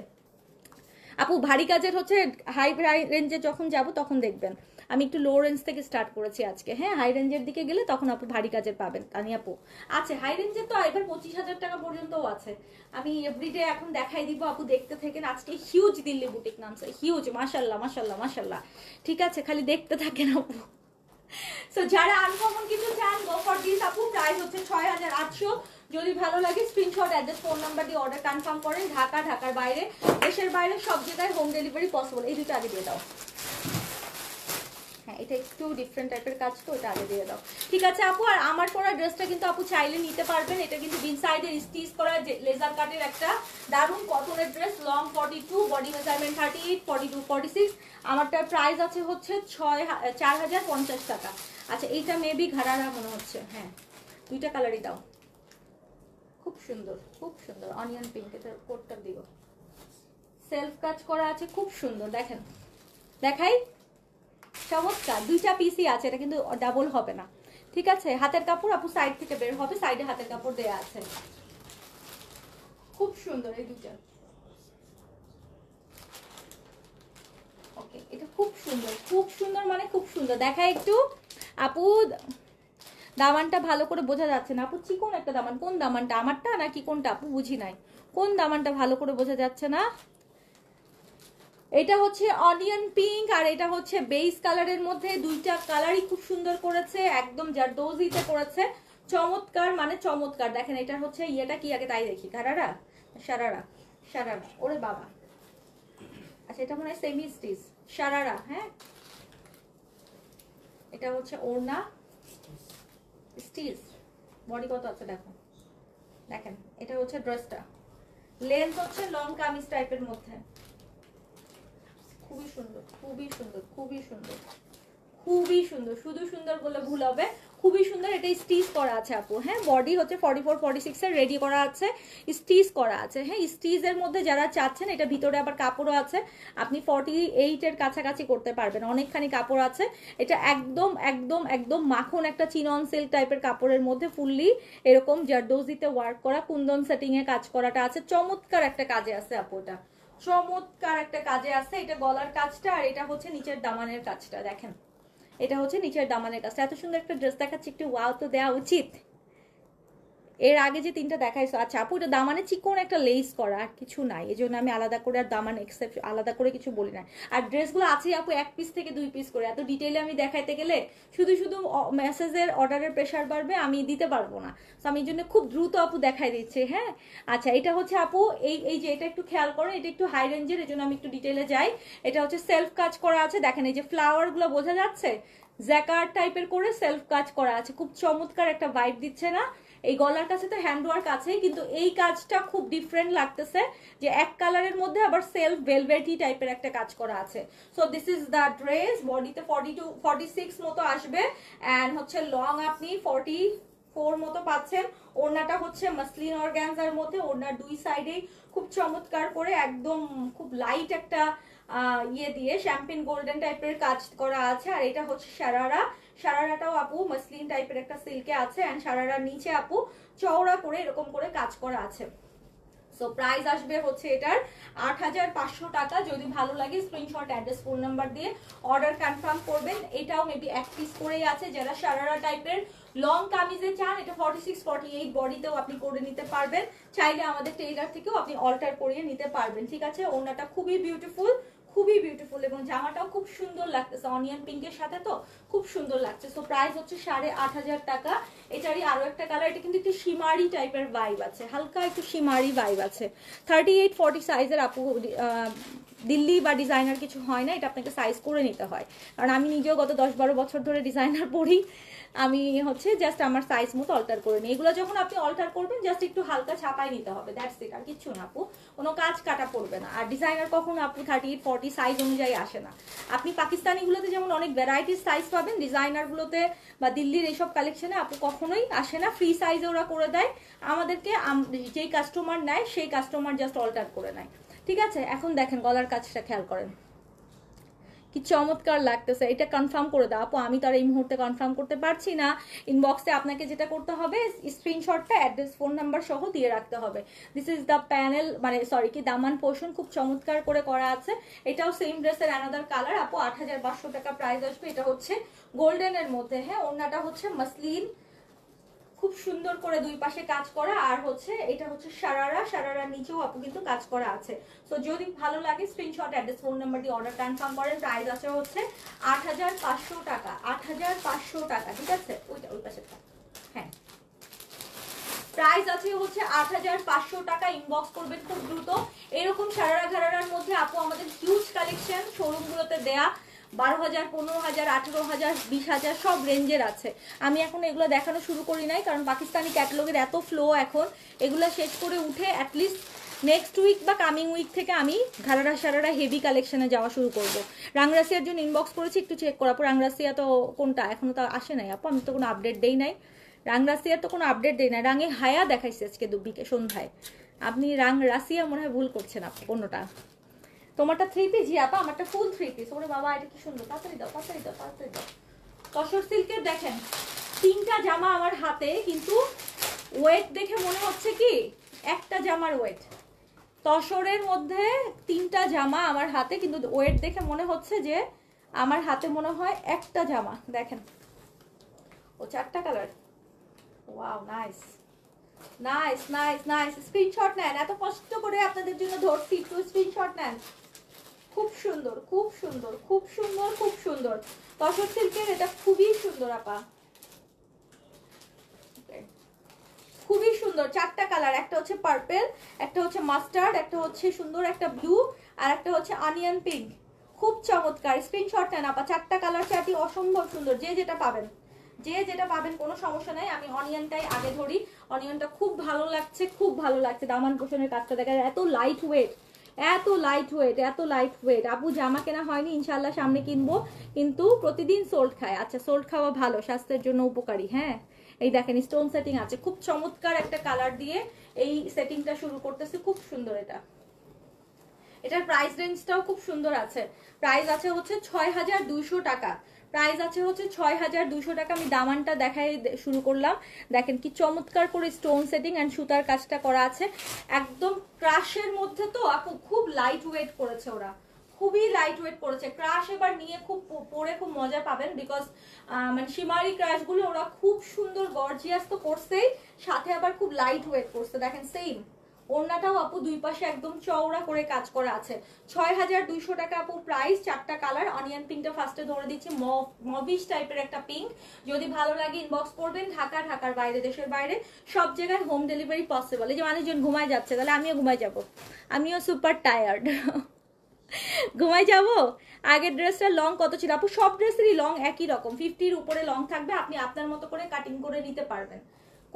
আপু, ভারী কাজের হচ্ছে হাই রেঞ্জে যখন যাব তখন দেখবেন। আমি একটু লো রেঞ্জ থেকে স্টার্ট করেছি আজকে। হ্যাঁ, হাই রেঞ্জের দিকে গেলে তখন আপু ভারী কাজের পাবেন। তানি আপু আছে হাই রেঞ্জের, তো এবার 25,000 টাকা পর্যন্তও আছে। আমি এভরিডে এখন দেখাই দিব আপু, দেখতে থাকেন। আজকে হিউজ দিল্লি বুটিক নামছে, হিউজ, মাশাল্লাহ মাশাল্লাহ মাশাল্লাহ। ঠিক আছে, খালি দেখতে থাকেন আপু। সো যারা আনকমন কিছু চান, গো ফর দিস আপু। প্রাইস হচ্ছে 6800। যদি ভালো লাগে স্ক্রিনশট, অ্যাড্রেস, ফোন নাম্বার দিয়ে অর্ডার কনফার্ম করেন। ঢাকা, ঢাকার বাইরে, দেশের বাইরে সব জায়গায় হোম ডেলিভারি পসিবল। এই দুটো আগে দিয়ে দাও। হ্যাঁ, এটা একটু ডিফারেন্ট টাইপের কাজ, তো এটা আগে দিয়ে দাও। ঠিক আছে আপু, আর আমার পরা ড্রেসটা কিন্তু আপু চাইলে নিতে পারবেন। এটা কিন্তু বিন সাইডের স্টিচ করা লেজার কাটের একটা দারুণ কটনের ড্রেস। Long 42, body measurement 38, 42 46। আমারটার প্রাইস আছে হচ্ছে 4050 টাকা। আচ্ছা, এইটা মেবি ঘাড়ারা মনে হচ্ছে। হ্যাঁ, দুইটা কালারই দাও, খুব সুন্দর, খুব সুন্দর অনিয়ন পিঙ্ক। এটা কোটটা দিও, সেলফ কাজ করা আছে, খুব সুন্দর। দেখেন, দেখাই, চমৎকার। দুইটা পিসই আছে, এটা কিন্তু ডাবল হবে না। ঠিক আছে, হাতের কাপড় আপু সাইড থেকে বের হবে, সাইডে হাতের কাপড় দেয়া আছে। খুব সুন্দর এই দুটো। ওকে, এটা খুব সুন্দর, খুব সুন্দর মানে খুব সুন্দর। দেখায় একটু আপু, দামানটা ভালো করে বোঝা যাচ্ছে না আপু। চিকন একটা দামান, কোন দামানটা, আমারটা নাকি কোনটা আপু বুঝি নাই, কোন দামানটা ভালো করে বোঝা যাচ্ছে না। এটা হচ্ছে অনিয়ন পিঙ্ক আর এটা হচ্ছে বেস কালারের মধ্যে, দুইটা কালারই খুব সুন্দর করেছে, একদম জারদৌজিতে করেছে, চমৎকার মানে চমৎকার। দেখেন এটা হচ্ছে ইয়েটা কি আগে তাই দেখি, ঘাড়ারা সারারা, সারারা, ওরে বাবা, আচ্ছা এটা মনে হয় সেমি স্টিচ, সারারা। হ্যাঁ, এটা হচ্ছে ওড়না স্টিচ, বডি কত আছে দেখো, দেখেন এটা হচ্ছে ড্রেসটা, লেন্থ হচ্ছে লং কামিজ টাইপের মধ্যে, খুবই সুন্দর, খুবই সুন্দর, খুবই সুন্দর, খুবই সুন্দর, শুধু সুন্দর বলে ভুল হবে, খুবই সুন্দর। এটা স্টিচ করা আছে আপু। হ্যাঁ, বডি হচ্ছে 44-46 এর রেডি করা আছে, স্টিচ করা আছে। হ্যাঁ, স্টিচের মধ্যে যারা চাচ্ছেন, এটা ভিতরে আবার কাপড়ও আছে, আপনি 48 এর কাছাকাছি করতে পারবেন, অনেকখানি কাপড় আছে। এটা একদম একদম একদম মাখন একটা চিনন সিল্ক টাইপের কাপড়ের মধ্যে ফুললি এরকম জারদৌজিতে ওয়ার্ক করা, কুন্দন সেটিং এ কাজ করাটা আছে, চমৎকার একটা কাজে আছে আপু, এটা চমৎকার একটা কাজে আছে। এটা গলার কাজটা আর এটা হচ্ছে নিচের দামানের কাজটা, দেখেন এটা হচ্ছে নিচের দামানের কাজটা। এত সুন্দর একটা ড্রেস দেখাচ্ছি, একটু ওয়াও তো দেওয়া উচিত। এর আগে যে তিনটা দেখাইছো, আচ্ছা আপু এটা দামানে চিকন একটা লেস করা, আর কিছু নাই, এই জন্য আমি আলাদা করে আর দামান এক্সেপ্ট আলাদা করে কিছু বলি না। আর ড্রেসগুলো আছে আপু 1 পিস থেকে 2 পিস করে, এত ডিটেইলে আমি দেখাইতে গেলে শুধু শুধু মেসেজের অর্ডারের প্রেশার বাড়বে, আমি দিতে পারবো না। তো আমি এই জন্য খুব দ্রুত আপু দেখাই দিচ্ছি। হ্যাঁ, আচ্ছা এটা হচ্ছে আপু এই যে এটা একটু খেয়াল করেন, এটা একটু হাই রেঞ্জের, এই জন্য আমি একটু ডিটেইলে যাই। এটা হচ্ছে সেলফ কাজ করা আছে, দেখেন এই যে ফ্লাওয়ার গুলো বোঝা যাচ্ছে, জ্যাকার টাইপের করে সেলফ কাজ করা আছে, খুব চমৎকার একটা ভাইব দিচ্ছে না। এই গলার কাছে তো হ্যান্ড ওয়ার্ক আছে, কিন্তু এই কাজটা খুব ডিফারেন্ট লাগতেছে, যে এক কালারের মধ্যে আবার সেলফ ভেলভেটি টাইপের একটা কাজ করা আছে। So this is the dress, বডিতে 42-46 মতো আসবে, এন্ড হচ্ছে লং আপনি 44 মতো পাচ্ছেন। ওড়নাটা হচ্ছে মাসলিন অর্গানজার মধ্যে, ওড়নার দুই সাইডেই খুব চমৎকার করে একদম খুব লাইট একটা ইয়ে দিয়ে শ্যাম্পেন গোল্ডেন টাইপের কাজ করা আছে। আর এটা হচ্ছে সারারা, সারারাটাও আপু মাসলিন টাইপের একটা সিল্কে আছে, এন্ড সারারার নিচে আপু চওড়া করে এরকম করে কাজ করা আছে। সো প্রাইস আসবে হচ্ছে এটার 8500 টাকা। যদি ভালো লাগে স্ক্রিনশট, অ্যাড্রেস, ফোন নাম্বার দিয়ে অর্ডার কনফার্ম করবেন। এটাও মেবি 1 পিস করেই আছে, যারা সারারা টাইপের লং কামিজে চান, এটা 46-48 বডিতেও আপনি করে নিতে পারবেন, চাইলে আমাদের টেইলার থেকেও আপনি অল্টার করিয়ে নিতে পারবেন। ঠিক আছে, ওড়নাটা খুবই বিউটিফুল, খুবই বিউটিফুল, এবং জামাটাও খুব সুন্দর লাগতেছে, অনিয়ন পিঙ্কের সাথে তো খুব সুন্দর লাগছে। সো প্রাইস হচ্ছে 8500 টাকা। এটারই আরো একটা কালার, এটা কিন্তু একটু শিমারি টাইপের ভাইব আছে, হালকা একটু শিমারি ভাইব আছে। 38-40 সাইজের আপু, দিল্লি বা ডিজাইনার কিছু হয় না, এটা আপনাকে সাইজ করে নিতে হয়, কারণ আমি নিজেও গত 10-12 বছর ধরে ডিজাইনার পড়ি, আমি হচ্ছে জাস্ট আমার সাইজ মতো অল্টার করে নিই। এগুলো যখন আপনি অল্টার করবেন জাস্ট একটু হালকা ছাপাই নিতে হবে, দ্যাটস ইট, আর কিছু না আপু, কোনো কাজ কাটা পড়বে না। আর ডিজাইনার কখনো আপু 38-40 সাইজ অনুযায়ী আসে না। আপনি পাকিস্তানিগুলোতে যেমন অনেক ভ্যারাইটির সাইজ পাবেন, ডিজাইনারগুলোতে বা দিল্লির এইসব কালেকশনে আপু কখনোই আসে না, ফ্রি সাইজে ওরা করে দেয় আমাদেরকে, যেই কাস্টমার নেয় সেই কাস্টমার জাস্ট অল্টার করে নেয়। ঠিক আছে, এখন দেখেন গলার কাজটা খেয়াল করেন, কি চমৎকার লাগতেছে। এটা কনফার্ম করে দাও আপু, আমি তো আর এই মুহূর্তে কনফার্ম করতে পারছি না। ইনবক্সে আপনাকে যেটা করতে হবে, স্ক্রিনশটটা, অ্যাড্রেস, ফোন নাম্বার সহ দিয়ে রাখতে হবে। দিস ইজ দ্য প্যানেল, মানে সরি কি দামান পোর্শন, খুব চমৎকার করে করা আছে। এটাও সেম ড্রেসের অ্যানাদার কালার আপু, 8500 টাকা প্রাইস আসবে। এটা হচ্ছে গোল্ডেনের মধ্যে। হ্যাঁ, ওড়নাটা হচ্ছে মাসলিন, খুব সুন্দর করে দুই পাশে কাজ করা, আর হচ্ছে এটা হচ্ছে সারারা, সারারার নিচেও আপু কিন্তু কাজ করা আছে। তো যদি ভালো লাগে স্ক্রিনশট, অ্যাড্রেস, ফোন নাম্বার দিয়ে অর্ডার কনফার্ম করেন। প্রাইস আছে হচ্ছে 8500 টাকা, 8500 টাকা। ঠিক আছে, ওইটা ওই পাশে, হ্যাঁ প্রাইস আছে হচ্ছে 8500 টাকা। ইনবক্স করবেন খুব দ্রুত। এরকম সারারা ঘারারার মধ্যে আপু আমাদের হিউজ কালেকশন শোরুমগুলোতে দেয়া, 12,000, 15,000, 18,000, 20,000 সব রেঞ্জের আছে। আমি এখন এগুলো দেখানো শুরু করি নাই, কারণ পাকিস্তানি ক্যাটালগের এত ফ্লো এখন, এগুলো শেষ করে উঠে অ্যাটলিস্ট নেক্সট উইক বা কামিং উইক থেকে আমি ঘারারা সারারা হেভি কালেকশনে যাওয়া শুরু করব। রাংরাসিয়ার জন্য ইনবক্স করেছি, একটু চেক করা। রাংরাসিয়া তো কোনটা এখনো তো আসে নাই আপু, আমি তো কোনো আপডেট দেই নাই। রাংরাসিয়ার তো কোনো আপডেট দেই না, রাঙে হায়া দেখাইছে আজকে দুবিকে সন্ধ্যায়। আপনি রাংরাসিয়া মনে হয় ভুল করছেন আপু, কোনোটা। তোমারটা 3 পিস, জি আপা আমারটা ফুল 3 পিস। ওরে বাবা, এটা কি সুন্দর, তাড়াতাড়ি দাও, তাড়াতাড়ি দাও, তাড়াতাড়ি দাও। তসর সিল্কের দেখেন তিনটা জামা আমার হাতে, কিন্তু ওয়েট দেখে মনে হচ্ছে কি একটা জামার ওয়েট। তসরের মধ্যে তিনটা জামা আমার হাতে, কিন্তু ওয়েট দেখে মনে হচ্ছে যে আমার হাতে মনে হয় একটা জামা। দেখেন ও 4টা colour. Wow, nice nice nice nice. Screenshot নেন, এত কষ্ট করে আপনাদের জন্য ধরছি, একটু স্ক্রিনশট নেন। খুব সুন্দর খুব সুন্দর খুব সুন্দর খুব সুন্দর। তসর সিল্কের এটা খুবই সুন্দর আপা, খুবই সুন্দর। 4টা কালার, একটা হচ্ছে পার্পল, একটা হচ্ছে মাস্টার্ড, একটা হচ্ছে সুন্দর একটা ব্লু, আর একটা হচ্ছে অনিয়ন পিঙ্ক। খুব চমৎকার। স্ক্রিনশট নেন আপা, 4টা কালার চারটি অসম্ভব সুন্দর। যে যেটা পাবেন, যে যেটা পাবেন কোনো সমস্যা নাই। আমি অনিয়নটাই আগে ধরি, অনিয়নটা খুব ভালো লাগছে, খুব ভালো লাগছে। দামান পোষণের কাজটা দেখা যায়, এত লাইট ওয়েট, এত লাইট ওয়েট, এত লাইট ওয়েট। আপু জামা কেনা হয়নি, ইনশাল্লাহ সামনে কিনবো, কিন্তু প্রতিদিন সোল্ট খায়। আচ্ছা, সোল্ট খাওয়া ভালো, স্বাস্থ্যের জন্য উপকারী। হ্যাঁ, এই দেখেন স্টোন সেটিং আছে, খুব চমৎকার একটা কালার দিয়ে এই সেটিংটা শুরু করতেছে, খুব সুন্দর। এটার প্রাইস রেঞ্জটাও খুব সুন্দর আছে। প্রাইস আছে হচ্ছে 6200 টাকা, প্রাইস আছে হচ্ছে 6200 টাকা। আমি দামানটা দেখাই শুরু করলাম। দেখেন কি চমৎকার করে স্টোন সেটিং এন্ড সুতার কাজটা করা আছে, একদম ক্রাশের মধ্যে। তো আপু খুব লাইট ওয়েট করেছে ওরা, খুবই লাইট ওয়েট করেছে। ক্রাশ এবার নিয়ে খুব পরে খুব মজা পাবেন, বিকজ মানে শিমারি ক্রাশ গুলো ওরা খুব সুন্দর গর্জিয়াস তো করছেই, সাথে আবার খুব লাইট ওয়েট করছে। দেখেন সেম ওড়নাটাও আপু দুই পাশে একদম চওড়া করে কাজ করা আছে। 6200 টাকা আপু প্রাইস। 4টা কালার। অনিয়ন পিঙ্কটা ফার্স্টে ধরে দিচ্ছি, মবিশ টাইপের একটা পিঙ্ক। যদি ভালো লাগে ইনবক্স করবেন। ঢাকা, ঢাকার বাইরে, দেশের বাইরে সব জায়গায় হোম ডেলিভারি পসিবল। এই যে মানুষজন ঘুমায় যাচ্ছে, তাহলে আমিও ঘুমায় যাব, আমিও সুপার টায়ার্ড। ঘুমাই যাবো। আগের ড্রেসটার লং কত ছিল আপু? সব ড্রেসেরই লং একই রকম, 50-র উপরে লং থাকবে। আপনি আপনার মতো করে কাটিং করে নিতে পারবেন,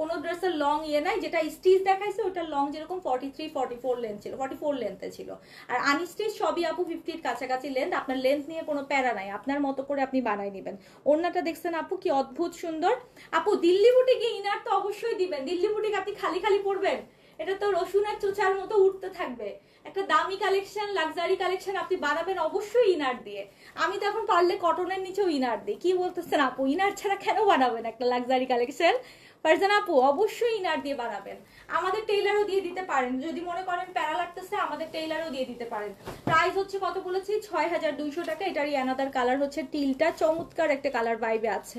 কোনো ড্রেসের লং ইয়ে নাই। যেটা স্টিচ দেখাইছে ওটার লং যেরকম 43-44 লেন্থ ছিল, 44 লেন্থে ছিল। আর আনস্টিচ সবই আপু 50-র কাছাকাছি লেন্থ। আপনার লেন্থ নিয়ে কোনো প্যারা নাই, আপনার মতো করে আপনি বানাই নেবেন। ওড়নাটা দেখছেন আপু কি অদ্ভুত সুন্দর। আপু দিল্লি বুটিকে ইনার তো অবশ্যই দিবেন। দিল্লি বুটিক আপনি খালি খালি পরবেন, এটা তো রসুনের চোচার মতো উঠতে থাকবে। একটা দামি কালেকশন, লাক্সারি কালেকশন আপনি বানাবেন অবশ্যই ইনার দিয়ে। আমি তো এখন পারলে কটনের নিচেও ইনার দিই। কি বলতেছেন আপু, ইনার ছাড়া কেন বানাবেন একটা লাক্সারি কালেকশন? পারছেন আপু, অবশ্যই ইনার দিয়ে বানাবেন। আমাদের টেইলারও দিয়ে দিতে পারেন, যদি মনে করেন প্যারা লাগতেছে আমাদের টেইলারও দিয়ে দিতে পারেন। প্রাইস হচ্ছে কত বলেছি? 6200 টাকা। এটারই অ্যানাদার কালার হচ্ছে টিলটা, চমৎকার একটা কালার ভাইবে আছে।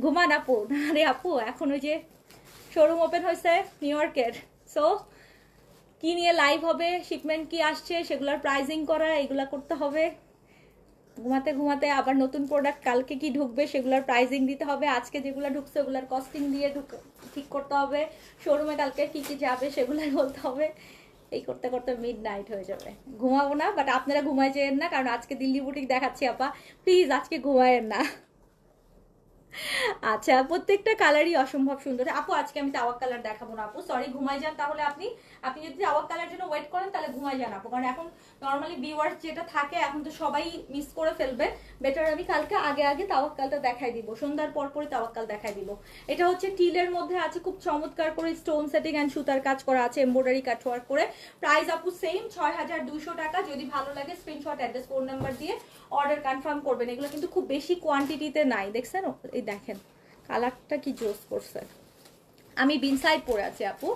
ঘুমান আপু? আরে আপু এখন ওই যে শোরুম ওপেন হয়েছে নিউ ইয়র্কের, সো কি নিয়ে লাইভ হবে, শিপমেন্ট কি আসছে, সেগুলোর প্রাইজিং করা, এগুলা করতে হবে। ঘুমাতে ঘুমাতে আবার নতুন প্রোডাক্ট কালকে কি ঢুকবে সেগুলোর প্রাইজিং দিতে হবে। আজকে যেগুলো ঢুকছে ওগুলোর কস্টিং দিয়ে ঠিক করতে হবে। শোরুমে কালকে কি কি যাবে সেগুলোর বলতে হবে। এই করতে করতে মিড নাইট হয়ে যাবে। ঘুমাবো না, বাট আপনারা ঘুমায় যেয়েন না, কারণ আজকে দিল্লি বুটিক দেখাচ্ছি আপা, প্লিজ আজকে ঘুমায়েন না। আচ্ছা, প্রত্যেকটা কালারই অসম্ভব সুন্দর আপু। আজকে আমি তাওয়াক কালার দেখাবো না আপু, সরি। ঘুমাই যান তাহলে আপনি, আপনি যদি তাওয়াক কালার জন্য ওয়েট করেন তাহলে ঘুমাই যান আপু, কারণ এখন নর্মালি ভিউয়ার্স যেটা থাকে এখন তো সবাই মিস করে ফেলবে। বেটার আমি কালকে আগে আগে তাওয়াক কালটা দেখাই দিব, সন্ধ্যার পর পরে তাওয়াক কাল দেখাই দিব। এটা হচ্ছে টিলের মধ্যে আছে, খুব চমৎকার করে স্টোন সেটিং এন্ড সুতার কাজ করা আছে, এমব্রয়ডারি কাট ওয়ার্ক করে। প্রাইস আপু সেম 6200 টাকা। যদি ভালো লাগে স্ক্রিনশট, অ্যাড্রেস, ফোন নাম্বার দিয়ে অর্ডার কনফার্ম করবেন। এগুলো কিন্তু খুব বেশি কোয়ান্টিটিতে নাই, দেখছেন? এই দেখেন কালারটা কি জোস করছে। আমি বিনসাইড পরে আছি আপু,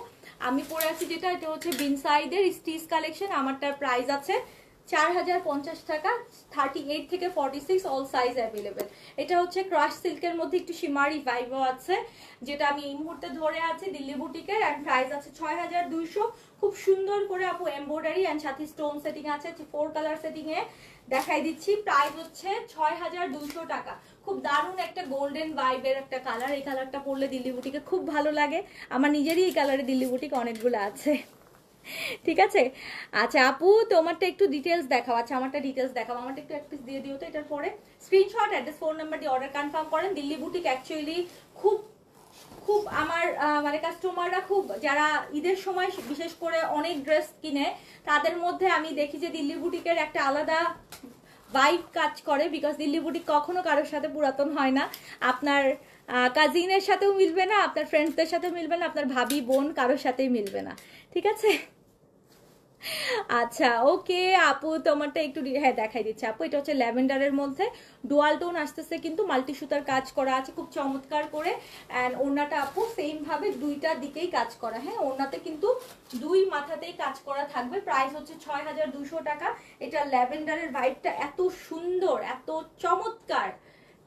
আমি পরে আছি যেটা, এটা হচ্ছে বিনসাইডের স্টিচ কালেকশন। আমারটার প্রাইস আছে 4050 টাকা। 38 থেকে 46 অল সাইজ অ্যাভেলেবেল। এটা হচ্ছে ক্রাশ সিল্কের মধ্যে একটু শিমারি ভাইবও আছে, যেটা আমি এই মুহূর্তে ধরে আছি দিল্লি বুটিকের। অ্যান্ড প্রাইস আছে 6200। খুব সুন্দর করে আপু এমব্রয়ডারি অ্যান্ড সাথে স্টোন সেটিং আছে, 4 কালার সেটিং এ দেখাই দিচ্ছি। প্রাইস হচ্ছে 6200 টাকা। খুব দারুণ একটা গোল্ডেন ভাইবের একটা কালার। এই কালারটা পরলে দিল্লি বুটিকে খুব ভালো লাগে। আমার নিজেরই এই কালারে দিল্লি বুটিক অনেকগুলো আছে, ঠিক আছে? আচ্ছা আপু, তোমারটা একটু ডিটেলস দেখাও। আচ্ছা আমারটা ডিটেলস দেখাও, আমারটা একটু এক পিস দিয়ে দিও তো। এটার পরে স্ক্রিনশট, অ্যাড্রেস, ফোন নাম্বার দিয়ে অর্ডার কনফার্ম করেন। দিল্লি বুটিক অ্যাকচুয়ালি খুব খুব আমার মানে কাস্টমাররা খুব, যারা ঈদের সময় বিশেষ করে অনেক ড্রেস কিনে, তাদের মধ্যে আমি দেখি যে দিল্লি বুটিকের একটা আলাদা ভাইব কাজ করে। বিকজ দিল্লি বুটিক কখনো কারোর সাথে পুরাতন হয় না। আপনার কাজিনের সাথেও মিলবে না, আপনার ফ্রেন্ডসদের সাথেও মিলবে না, আপনার ভাবি বোন কারোর সাথেই মিলবে না, ঠিক আছে? আচ্ছা ওকে আপু, তোমারটা একটু হ্যাঁ দেখাই দিচ্ছে আপু। এটা হচ্ছে ল্যাভেন্ডারের মধ্যে ডুয়াল টোন আসতেছে, কিন্তু মাল্টি সুতার কাজ করা আছে খুব চমৎকার করে। অ্যান্ড ওড়নাটা আপু সেম ভাবে দুইটা দিকেই কাজ করা, হ্যাঁ ওড়নাতে কিন্তু দুই মাথাতেই কাজ করা থাকবে। প্রাইস হচ্ছে 6200 টাকা। এটা ল্যাভেন্ডারের ভাইবটা এত সুন্দর, এত চমৎকার,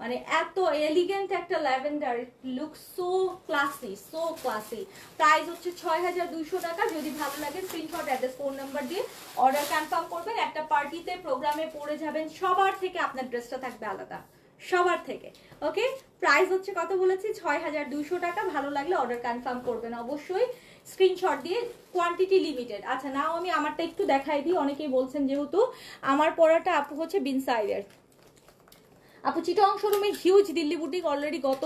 মানে এত এলিগেন্ট একটা lavender, look so classy, so classy. Price হচ্ছে 6200 টাকা। যদি ভালো লাগে স্ক্রিনশট, অ্যাড্রেস, ফোন নাম্বার দিয়ে অর্ডার কনফার্ম করবেন। একটা পার্টিতে প্রোগ্রামে পরে যাবেন, সবার থেকে আপনার ড্রেসটা থাকবে আলাদা, সবার থেকে। ওকে, প্রাইস হচ্ছে কত বলেছি? 6200 টাকা। ভালো লাগলে অর্ডার কনফার্ম করবেন অবশ্যই স্ক্রিনশট দিয়ে, কোয়ান্টিটি লিমিটেড। আচ্ছা নাও আমি আমারটা একটু দেখাই দিই। অনেকেই বলছেন যেহেতু আমার পরাটা আপু হচ্ছে বিনসাইডের আপু, চিটং শোরুমে হিউজ দিল্লি বুটিক অলরেডি গত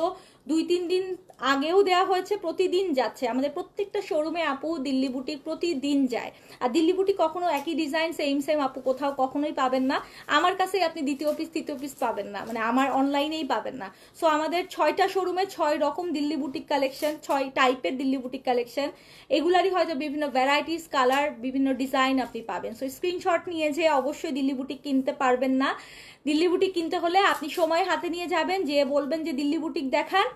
2-3 দিন আগেও দেওয়া হয়েছে, প্রতিদিন যাচ্ছে আমাদের প্রত্যেকটা শোরুমে আপু। দিল্লি বুটিক প্রতিদিন যায়। আর দিল্লি বুটিক কখনো একই ডিজাইন সেম আপু কোথাও কখনোই পাবেন না। আমার কাছেই আপনি দ্বিতীয় পিস তৃতীয় পিস পাবেন না, মানে আমার অনলাইনেই পাবেন না। সো আমাদের 6টা শোরুমে 6 রকম দিল্লি বুটিক কালেকশন, 6 টাইপের দিল্লি বুটিক কালেকশন। এগুলারই হয়তো বিভিন্ন ভ্যারাইটিস, কালার, বিভিন্ন ডিজাইন আপনি পাবেন। সো স্ক্রিনশট নিয়ে যে অবশ্যই দিল্লি বুটিক কিনতে পারবেন না। দিল্লি বুটিক কিনতে হলে আপনি সময় হাতে নিয়ে যাবেন, যে বলবেন যে দিল্লি বুটিক দেখান,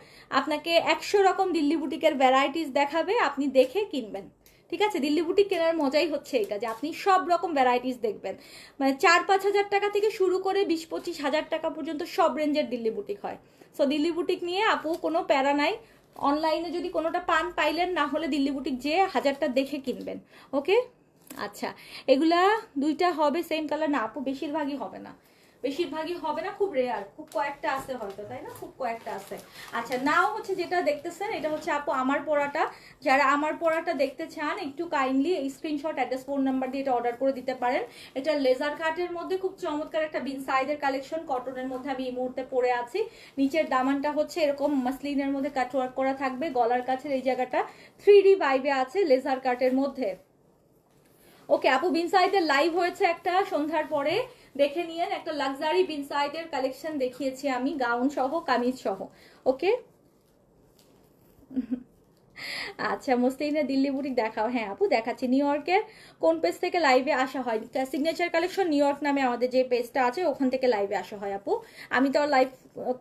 আপনাকে 100 রকম দিল্লি বুটিকের ভ্যারাইটিস দেখাবে, আপনি দেখে কিনবেন। ঠিক আছে, দিল্লি বুটিক কেনার মজাই হচ্ছে এটা, যে আপনি সব রকম ভ্যারাইটিস দেখবেন। মানে 4-5 হাজার টাকা থেকে শুরু করে 20-25 হাজার টাকা পর্যন্ত সব রেঞ্জের দিল্লি বুটিক হয়। সো দিল্লি বুটিক নিয়ে আপু কোনো প্যারা নাই। অনলাইনে যদি কোনোটা পান পাইলেন, না হলে দিল্লি বুটিক যে হাজারটা দেখে কিনবেন। ওকে, আচ্ছা এগুলা দুইটা হবে সেম কালার না আপু? বেশিরভাগই হবে না, বেশিরভাগই হবে না, খুব রেয়ার, খুব কয়েকটা আছে হয়তো, তাই না? খুব কয়েকটা আছে। আচ্ছা নাও হচ্ছে যেটা দেখতেছেন, এটা হচ্ছে আপু আমার পরাটা। যারা আমার পরাটা দেখতে চান একটু কাইন্ডলি এই স্ক্রিনশট, অ্যাড্রেস, ফোন নাম্বার দিয়ে এটা অর্ডার করে দিতে পারেন। এটা লেজার কাটের মধ্যে খুব চমৎকার একটা বিনসাইডের কালেকশন, কটনের মধ্যে আমি এই মুহূর্তে পরে আছি। নিচের দামানটা হচ্ছে এরকম মাসলিনের মধ্যে কাটওয়ার্ক করা থাকবে, গলার কাছের এই জায়গাটা 3D ভাইবে আছে লেজার কাটের মধ্যে। ওকে আপু, বিনসাইডের লাইভ হয়েছে একটা সন্ধ্যার পরে, দেখে নিয়েন। একটা লাক্সারি বিনসাইডের কালেকশন দেখিয়েছি আমি, গাউন সহ, কামিজ সহ। ওকে আচ্ছা, মসলিনের দিল্লি বুটিক দেখাও। হ্যাঁ আপু দেখাচ্ছি। নিউ ইয়র্কের কোন পেজ থেকে লাইভে আসা হয়? সিগনেচার কালেকশন নিউ ইয়র্ক নামে আমাদের যে পেজটা আছে, ওখান থেকে লাইভে আসা হয় আপু। আমি তো আর লাইভ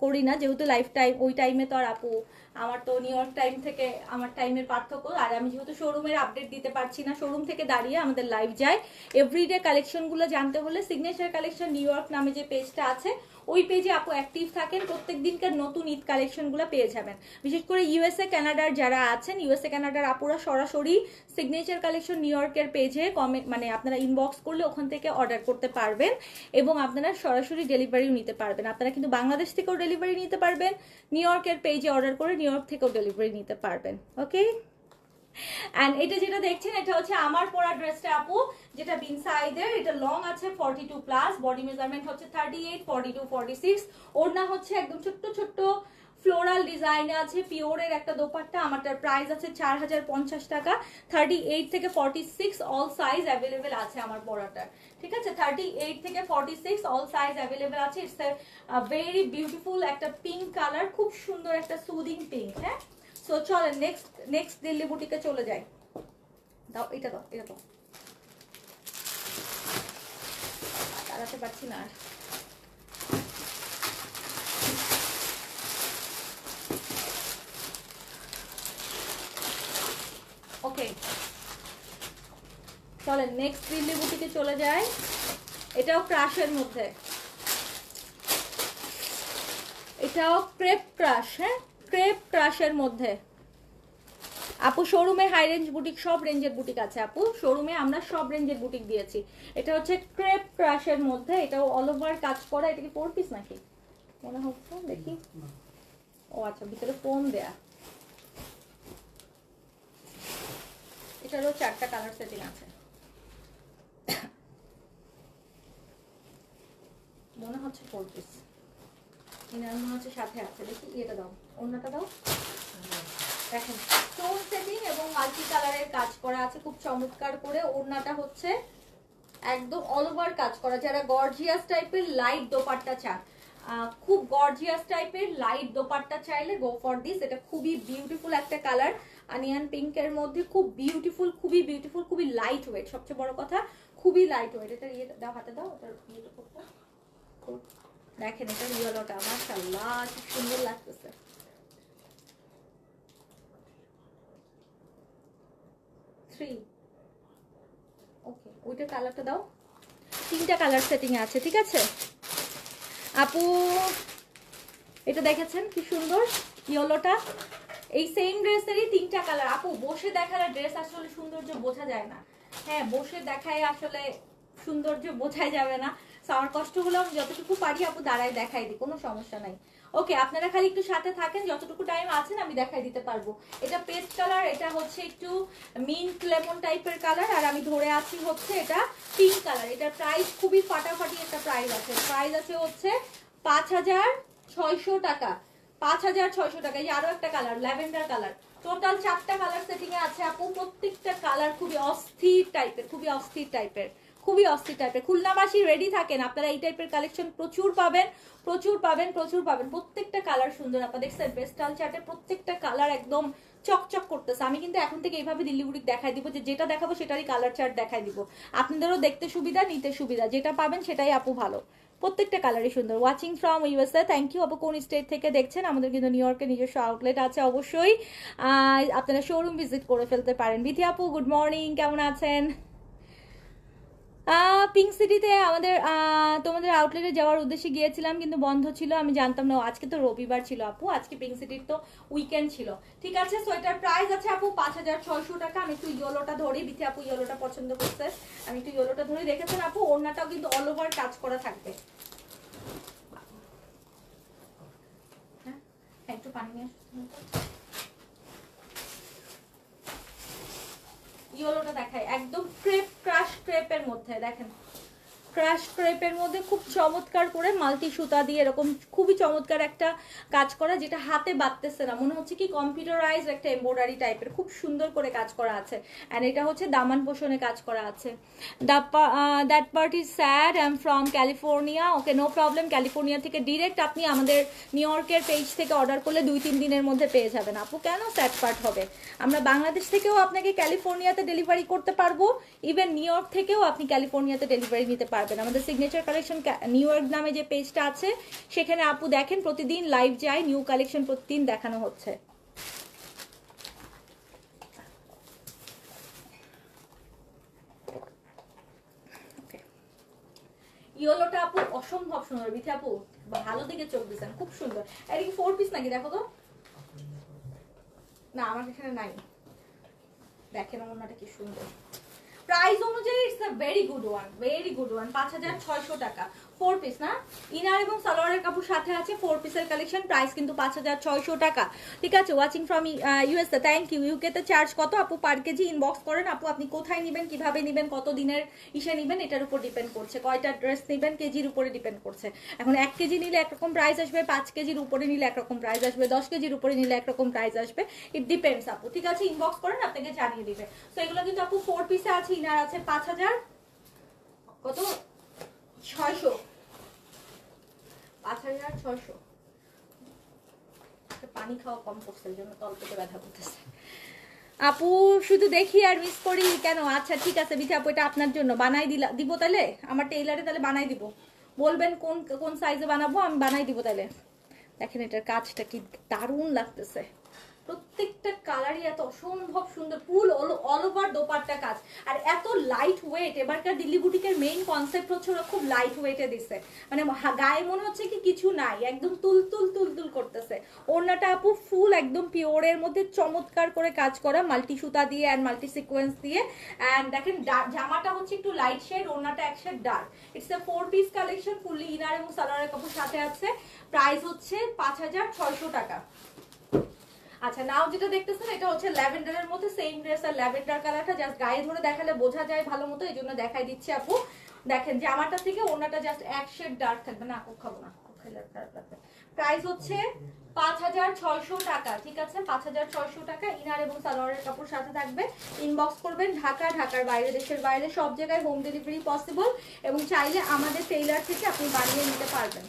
করি না, যেহেতু লাইভ টাইম ওই টাইমে তো আর আপু, আমার তো নিউ ইয়র্ক টাইম থেকে আমার টাইমের পার্থক্য। আর আমি যেহেতু শোরুমের আপডেট দিতে পারছি না, শোরুম থেকে দাঁড়িয়ে আমাদের লাইভ যায়। এভরিডে কালেকশনগুলো জানতে হলে সিগনেচার কালেকশন নিউ ইয়র্ক নামে যে পেজটা আছে, ওই পেজে আপু অ্যাক্টিভ থাকেন, প্রত্যেক দিনকার নতুন ঈদ কালেকশনগুলো পেয়ে যাবেন। বিশেষ করে ইউএসএ কানাডার যারা আছেন, ইউএসএ কানাডার আপুরা সরাসরি সিগনেচার কালেকশন নিউ ইয়র্কের পেজে কমেন্ট, মানে আপনারা ইনবক্স করলে ওখান থেকে অর্ডার করতে পারবেন, এবং আপনারা সরাসরি ডেলিভারিও নিতে পারবেন। আপনারা কিন্তু বাংলাদেশ থেকেও ডেলিভারি নিতে পারবেন, নিউ ইয়র্কের পেজে অর্ডার করে নিউ ইয়র্ক থেকেও ডেলিভারি নিতে পারবেন। ওকে, এন্ড এটা যেটা দেখছেন, এটা হচ্ছে আমার পরা ড্রেসটা আপু, যেটা বিনসাইডের। এটা লং আছে 42 প্লাস, বডি মেজারমেন্ট হচ্ছে 38, 42, 46। ওড়না হচ্ছে একদম ছোট্ট ছোট্ট ফ্লোরাল ডিজাইন আছে, পিওরের একটা দোপাট্টা। আমারটার প্রাইস আছে 4050 টাকা। 38 থেকে 46 অল সাইজ অ্যাভেলেবেল আছে আমার পরাটার। ঠিক আছে, 38 থেকে 46 অল সাইজ অ্যাভেলেবেল আছে। ইটস এ ভেরি বিউটিফুল একটা পিঙ্ক কালার, খুব সুন্দর একটা সুদিং পিঙ্ক। হ্যাঁ, সো চলেন নেক্সট দিল্লি বুটিকে চলে যাই। দাও এটা, দাও এটা, দাও, দাঁড়াতে পারছি না আর। ওকে চলেন নেক্সট দিল্লি বুটিকে চলে যাই। এটাও ক্রাশের মধ্যে, এটাও ক্রেপ ক্রাশ। হ্যাঁ, ক্রেপ ক্রাশের মধ্যে আপু। শোরুমে হাই রেঞ্জ বুটিক, সব রেঞ্জের বুটিক আছে আপু, শোরুমে আমরা সব রেঞ্জের বুটিক দিয়েছি। এটা হচ্ছে ক্রেপ ক্রাশের মধ্যে, এটাও অল ওভার কাজ করা। এটা কি 4 পিস নাকি মনে হচ্ছে, দেখি। ও আচ্ছা, ভিতরে ফোম দেয়া। এটারও 4টা কালার সেটিং আছে মনে হচ্ছে, 4 পিস। ইনার মনে হচ্ছে সাথে আছে, দেখি। এটা দাও, অন্যটা দাও। দেখেন স্টোন সেটিং এবং মাল্টি কালারের কাজ করা আছে খুব চমৎকার করে। ওড়নাটা হচ্ছে একদম অল ওভার কাজ করা। যারা গর্জিয়াস টাইপের লাইট দোপাট্টা চান, খুব গর্জিয়াস টাইপের লাইট দোপাট্টা চাইলে গো ফর দিস। এটা খুবই বিউটিফুল একটা কালার। অনিয়ন পিঙ্কের মধ্যে খুব বিউটিফুল, খুবই বিউটিফুল, খুবই লাইট ওয়েট, সবচেয়ে বড় কথা খুবই লাইট ওয়েট। এটা ইয়ে দাও, হাতে দাও, ওটার ইয়েটা করতে। দেখেন এটা ইয়েলোটা মাশাআল্লাহ কি সুন্দর লাগতেছে। ওকে, ওইটার কালারটা দাও। 3টা কালার সেটিং এ আছে, ঠিক আছে আপু। এটা দেখেছেন কি সুন্দর ইয়েলোটা, এই সেম ড্রেসেরই 3টা কালার। আপু বসে দেখালে ড্রেস আসলে সৌন্দর্য বোঝা যায় না। হ্যাঁ, বসে দেখায় আসলে সৌন্দর্য বোঝাই যাবে না। আমার কষ্ট হলো, আমি যতটুকু পারি আপু দাঁড়ায় দেখাই দিই, কোনো সমস্যা নাই। ওকে, আপনারা খালি একটু সাথে থাকেন, যতটুকু টাইম আছেন আমি দেখাই দিতে পারবো। এটা পেস্ট কালার, এটা হচ্ছে একটু মিন্ট লেমন টাইপের কালার, আর আমি ধরে আছি হচ্ছে এটা পিঙ্ক কালার। এটার প্রাইস খুবই ফাটাফাটি একটা প্রাইস আছে। প্রাইস আছে হচ্ছে 5600 টাকা। 5600 টাকা। এই আরো একটা কালার ল্যাভেন্ডার কালার। টোটাল 4টা কালার সেটিং এ আছে আপু। প্রত্যেকটা কালার খুবই অস্থির টাইপের, খুবই অস্থির টাইপের, খুবই অস্থির টাইপের। খুলনাবাসী রেডি থাকেন, আপনারা এই টাইপের কালেকশন প্রচুর পাবেন, প্রচুর পাবেন, প্রচুর পাবেন। প্রত্যেকটা কালার সুন্দর। আপনারা দেখছেন পেস্টাল চার্টে প্রত্যেকটা কালার একদম চকচক করতেছে। আমি কিন্তু এখন থেকে এইভাবে দিল্লি বুটিক দেখাই দিব, যে যেটা দেখাবো সেটারই কালার চার্ট দেখাই দিব, আপনাদেরও দেখতে সুবিধা, নিতে সুবিধা। যেটা পাবেন সেটাই আপু ভালো। প্রত্যেকটা কালারই সুন্দর। Watching from USA, thank you আপু। কোন স্টেট থেকে দেখছেন? আমাদের কিন্তু নিউ ইয়র্কের নিজস্ব আউটলেট আছে, অবশ্যই আপনারা শোরুম ভিজিট করে ফেলতে পারেন। বিথি আপু গুড মর্নিং, কেমন আছেন? পিঙ্ক সিটিতে আমাদের তোমাদের আউটলেটে যাওয়ার উদ্দেশ্যে গিয়েছিলাম, কিন্তু বন্ধ ছিল, আমি জানতাম না। আজকে তো রবিবার ছিল আপু, আজকে পিঙ্ক সিটির তো উইকেন্ড ছিল। ঠিক আছে, সো এটার প্রাইস আছে আপু 5600 টাকা। আমি একটু ইয়েলোটা ধরি, বিথি আপু ইয়েলোটা পছন্দ করছে, আমি একটু ইয়েলোটা ধরে। দেখেছেন আপু ওড়নাটাও কিন্তু অল ওভার কাজ করা থাকবে। হ্যাঁ, একটু পানি নিয়ে ইয়েলোটা দেখায়, একদম ক্রেপ ক্রাশ ক্রেপের মধ্যে। দেখেন ক্রাশ ক্রেপের মধ্যে খুব চমৎকার করে মাল্টি সুতা দিয়ে এরকম খুবই চমৎকার একটা কাজ করা, যেটা হাতে বাঁধতেছে না, মনে হচ্ছে কি কম্পিউটারাইজ একটা এমব্রয়ডারি টাইপের, খুব সুন্দর করে কাজ করা আছে। অ্যান্ড এটা হচ্ছে দামান পোষণে কাজ করা আছে। That part is sad, I am from California. Okay, no problem. California থেকে ডিরেক্ট আপনি আমাদের নিউ ইয়র্কের পেজ থেকে অর্ডার করলে 2-3 দিনের মধ্যে পেয়ে যাবেন আপু। কেন স্যাড পার্ট হবে? আমরা বাংলাদেশ থেকেও আপনাকে ক্যালিফোর্নিয়াতে ডেলিভারি করতে পারবো, ইভেন নিউ ইয়র্ক থেকেও আপনি ক্যালিফোর্নিয়াতে ডেলিভারি নিতে পারবেন। আমাদের সিগনেচার কালেকশন নিউ ইয়র্ক নামে যে পেজটা আছে, সেখানে আপু দেখেন প্রতিদিন লাইভ যায়, নিউ কালেকশন প্রতিদিন দেখানো হচ্ছে। ইয়েলোটা আপু অসম্ভব সুন্দর। বিথি আপু ভালো দিকে চোখ দিচ্ছেন, খুব সুন্দর। এটা কি 4 পিস নাকি? দেখো তো, না আমার এখানে নাই। দেখেন ওনাটা কি সুন্দর। প্রাইস অনুযায়ী it's a very good one, very good one. 5600 টাকা। 4 পিস না, ইনার এবং সালোয়ারের কাপড় সাথে আছে। 4 পিসের কালেকশন, প্রাইস কিন্তু 5600 টাকা। ঠিক আছে, watching from USA, thank you. UK তে চার্জ কত আপু পার কেজি? ইনবক্স করেন আপু, আপনি কোথায় নেবেন, কিভাবে নেবেন, কত দিনের ইসে নেবেন, এটার উপর ডিপেন্ড করছে। কয়টা ড্রেস নেবেন কেজির উপরে ডিপেন্ড করছে। এখন 1 কেজি নিলে একরকম প্রাইস আসবে, 5 কেজির উপরে নিলে একরকম প্রাইস আসবে, 10 কেজির উপরে নিলে একরকম প্রাইস আসবে। ইট ডিপেন্ডস আপু। ঠিক আছে, ইনবক্স করেন, আপনাকে জানিয়ে দিবে। তো এগুলো কিন্তু আপু 4 পিসে আছে। ইনার আছে 5000 কত 600, 5600। পানি খাওয়া কম করছে, এই জন্য তল পেটে ব্যথা করতেছে আপু। শুধু দেখি আর মিস করি কেন? আচ্ছা ঠিক আছে বিথি আপু, এটা আপনার জন্য বানাই দিব তাহলে। আমার টেইলারে তাহলে বানাই দিব, বলবেন কোন কোন সাইজে বানাবো, আমি বানাই দিব তাহলে। দেখেন এটার কাজটা কি দারুণ লাগতেছে। প্রত্যেকটা কালারই এত অসম্ভব সুন্দর, ফুল অল ওভার দোপাট্টা কাজ, আর এত লাইট ওয়েট। এবারকার দিল্লি বুটিকের মেইন কনসেপ্ট হচ্ছে ওরা খুব লাইট ওয়েটে দিচ্ছে, মানে গায়ে মনে হচ্ছে কি কিছু নাই, একদম তুলতুল তুলতুল করতেছে। ওড়নাটা আপু ফুল একদম পিওরের মধ্যে চমৎকার করে কাজ করা, মাল্টি সুতা দিয়ে অ্যান্ড মাল্টি সিকোয়েন্স দিয়ে। অ্যান্ড দেখেন জামাটা হচ্ছে একটু লাইট শেড, ওড়নাটা এক shade dark. It's a 4 piece collection, fully inner এবং সালোয়ারের কাপড় সাথে আছে। প্রাইস হচ্ছে 5600 টাকা। আচ্ছা, নাও যেটা দেখতেছেন এটা হচ্ছে ল্যাভেন্ডারের মধ্যে সেম ড্রেস, আর ল্যাভেন্ডার কালারটা জাস্ট গায়ে ধরে দেখালে বোঝা যায় ভালো মতো, এই জন্য দেখাই দিচ্ছি আপু। দেখেন জামাটা থেকে ওনাটা জাস্ট এক শেড ডার্ক থাকবে না, খুব খাবো না, প্রাইস হচ্ছে 5600 টাকা। ঠিক আছে, 5600 টাকা। ইনার এবং সালোয়ারের কাপড় সাথে থাকবে। ইনবক্স করবেন। ঢাকার বাইরে, দেশের বাইরে সব জায়গায় হোম ডেলিভারি পসিবল, এবং চাইলে আমাদের টেইলার থেকে আপনি বানিয়ে নিতে পারবেন।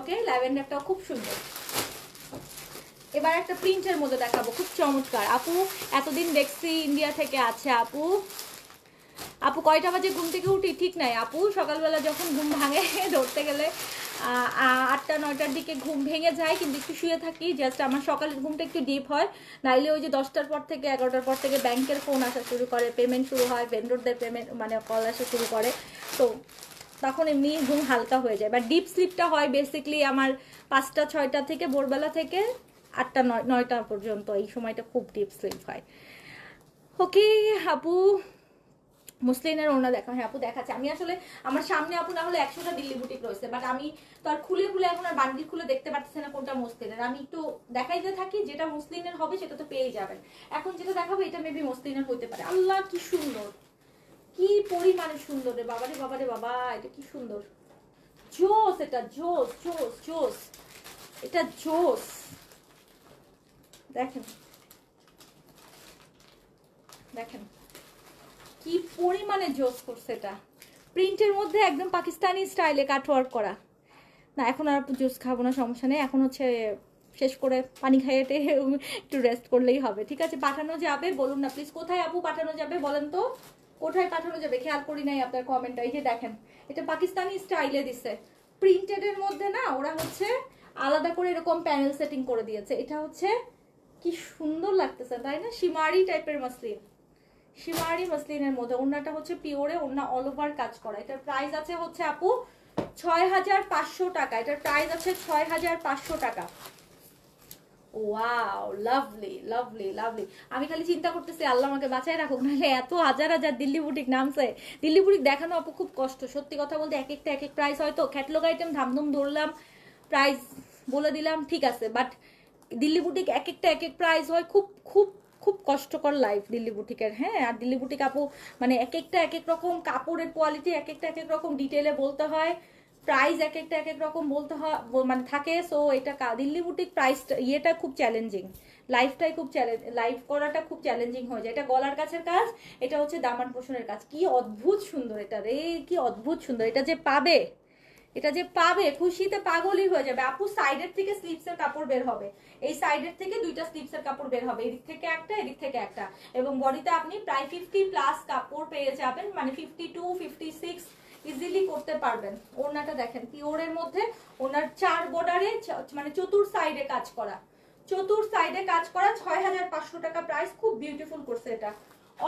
ওকে, ল্যাভেন্ডারটাও খুব সুন্দর। এবার একটা প্রিন্টের মধ্যে দেখাবো, খুব চমৎকার। আপু এতদিন দেখছি ইন্ডিয়া থেকে আছে আপু। আপু কয়টা বাজে ঘুম থেকে উঠি ঠিক নাই আপু, সকালবেলা যখন ঘুম ভাঙে ধরতে গেলে 8টা 9টার দিকে ঘুম ভেঙে যায়, কিন্তু একটু শুয়ে থাকি, জাস্ট আমার সকালের ঘুমটা একটু ডিপ হয়। নাইলে ওই যে 10টার পর থেকে 11টার পর থেকে ব্যাংকের ফোন আসা শুরু করে, পেমেন্ট শুরু হয়, ভেন্ডরদের পেমেন্ট মানে কল আসা শুরু করে, তো তখন এমনি ঘুম হালকা হয়ে যায়। বা ডিপ স্লিপটা হয় বেসিকলি আমার 5টা 6টা থেকে ভোরবেলা থেকে 8টা 9টা পর্যন্ত, এই সময়টা খুব ডিপ স্লিপ হয়। ওকে আপু, মুসলিনের ওড়না দেখা, হ্যাঁ আপু দেখাচ্ছে। আমি আসলে আমার সামনে আপু না হলে 100টা দিল্লি বুটিক রয়েছে, বাট আমি তো আর খুলে খুলে এখন আর বান্ডিল খুলে দেখতে পাচ্ছি না কোনটা মুসলিনের। আমি একটু দেখাইতে থাকি, যেটা মুসলিনের হবে সেটা তো পেয়ে যাবেন। এখন যেটা দেখাবো এটা মেবি মুসলিনের হতে পারে। আল্লাহ কি সুন্দর, কি পরিমাণে সুন্দর রে বাবারে বাবারে বাবা, এটা কি সুন্দর, জোস, এটা জোস জোস জোস, এটা জোস। দেখেন দেখেন কি পরিমাণে জোস করছে, এটা প্রিন্টের মধ্যে একদম পাকিস্তানি স্টাইলে কাটওয়ার্ক করা। না এখন আর জুস খাবো না, সমস্যা নেই, এখন হচ্ছে শেষ করে পানি খাইয়ে একটু রেস্ট করলেই হবে। ঠিক আছে, পাঠানো যাবে বলুন না প্লিজ, কোথায় আপু পাঠানো যাবে বলেন তো, কোথায় পাঠানো যাবে? খেয়াল করি নাই আপনার কমেন্টটা। এই যে দেখেন, এটা পাকিস্তানি স্টাইলে দিছে, প্রিন্টেড এর মধ্যে না ওরা হচ্ছে আলাদা করে এরকম প্যানেল সেটিং করে দিয়েছে। এটা হচ্ছে কি সুন্দর লাগতেছে তাই না, শিমারি টাইপের মাসলিন, শিমারি মাসলিনের মধ্যে। ওড়নাটা হচ্ছে পিওরে, ওড়না অল ওভার কাজ করা। এটার প্রাইস আছে হচ্ছে আপু 6500 টাকা। এটার প্রাইস আছে 6500 টাকা। Wow, lovely lovely lovely. আমি খালি চিন্তা করতেছি আল্লাহ আমাকে বাঁচায় রাখুক, নাহলে এত হাজার হাজার দিল্লি বুটিক নামছে। দিল্লি বুটিক দেখানো আপু খুব কষ্ট, সত্যি কথা বলতে। এক একটা এক এক প্রাইস, হয়তো ক্যাটলগ আইটেম ধামধুম ধরলাম, প্রাইস বলে দিলাম, ঠিক আছে, বাট দিল্লি বুটিক এক একটা এক এক প্রাইস হয়। খুব খুব খুব কষ্টকর লাইফ দিল্লি বুটিকের। হ্যাঁ, আর দিল্লি বুটিক আপু মানে এক একটা এক এক রকম, কাপড়ের কোয়ালিটি এক একটা এক এক রকম ডিটেলে বলতে হয়, প্রাইস এক একটা এক এক রকম বলতে হয় মানে থাকে। সো এটা দিল্লি বুটিক প্রাইস ইয়েটা খুব চ্যালেঞ্জিং, লাইফটাই খুব লাইফ করাটা খুব চ্যালেঞ্জিং হয়ে যায়। এটা গলার কাছের কাজ, এটা হচ্ছে দামান পোষণের কাজ। কি অদ্ভুত সুন্দর এটা রে, কি অদ্ভুত সুন্দর। এটা যে পাবে, এটা যে পাবে খুশিতে পাগলই হয়ে যাবে আপু। সাইডের থেকে স্লিপসের কাপড় বের হবে, এই সাইডের থেকে দুইটা স্লিপসের কাপড় বের হবে, এদিক থেকে একটা এদিক থেকে একটা, এবং বডিতে আপনি প্রায় 50+ কাপড় পেয়ে যাবেন, মানে 52 56 ইজিলি করতে পারবেন। ওড়নাটা দেখেন পিওরের মধ্যে, ওনার 4 বর্ডারে মানে চতুর সাইডে কাজ করা, চতুর সাইডে কাজ করা। 6500 টাকা প্রাইস, খুব বিউটিফুল করছে এটা,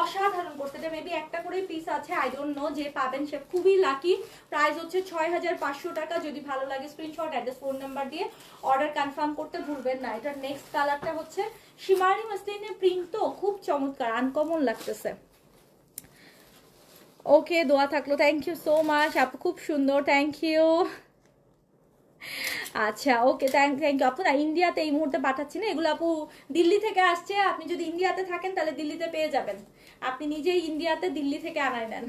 অসাধারণ করছে। এটা মেবি একটা করে পিস আছে, আই ডোন্ট নো, যে পাবেন সে খুবই লাকি। প্রাইস হচ্ছে 6500 টাকা। যদি ভালো লাগে স্ক্রিনশট, অ্যাড্রেস, ফোন নাম্বার দিয়ে অর্ডার কনফার্ম করতে ভুলবেন না। এটার নেক্সট কালারটা হচ্ছে শিমারি মাসলিনের প্রিন্ট, তো খুব চমৎকার, আনকমন লাগতেছে। ওকে, দোয়া থাকলো, থ্যাংক ইউ সো মাচ আপু, খুব সুন্দর, থ্যাংক ইউ। আচ্ছা ওকে, থ্যাংক ইউ আপু। না ইন্ডিয়াতে এই মুহূর্তে পাঠাচ্ছি না, এগুলো আপু দিল্লি থেকে আসছে। আপনি যদি ইন্ডিয়াতে থাকেন তাহলে দিল্লিতে পেয়ে যাবেন, আপনি নিজেই ইন্ডিয়াতে দিল্লি থেকে আনাই নেন,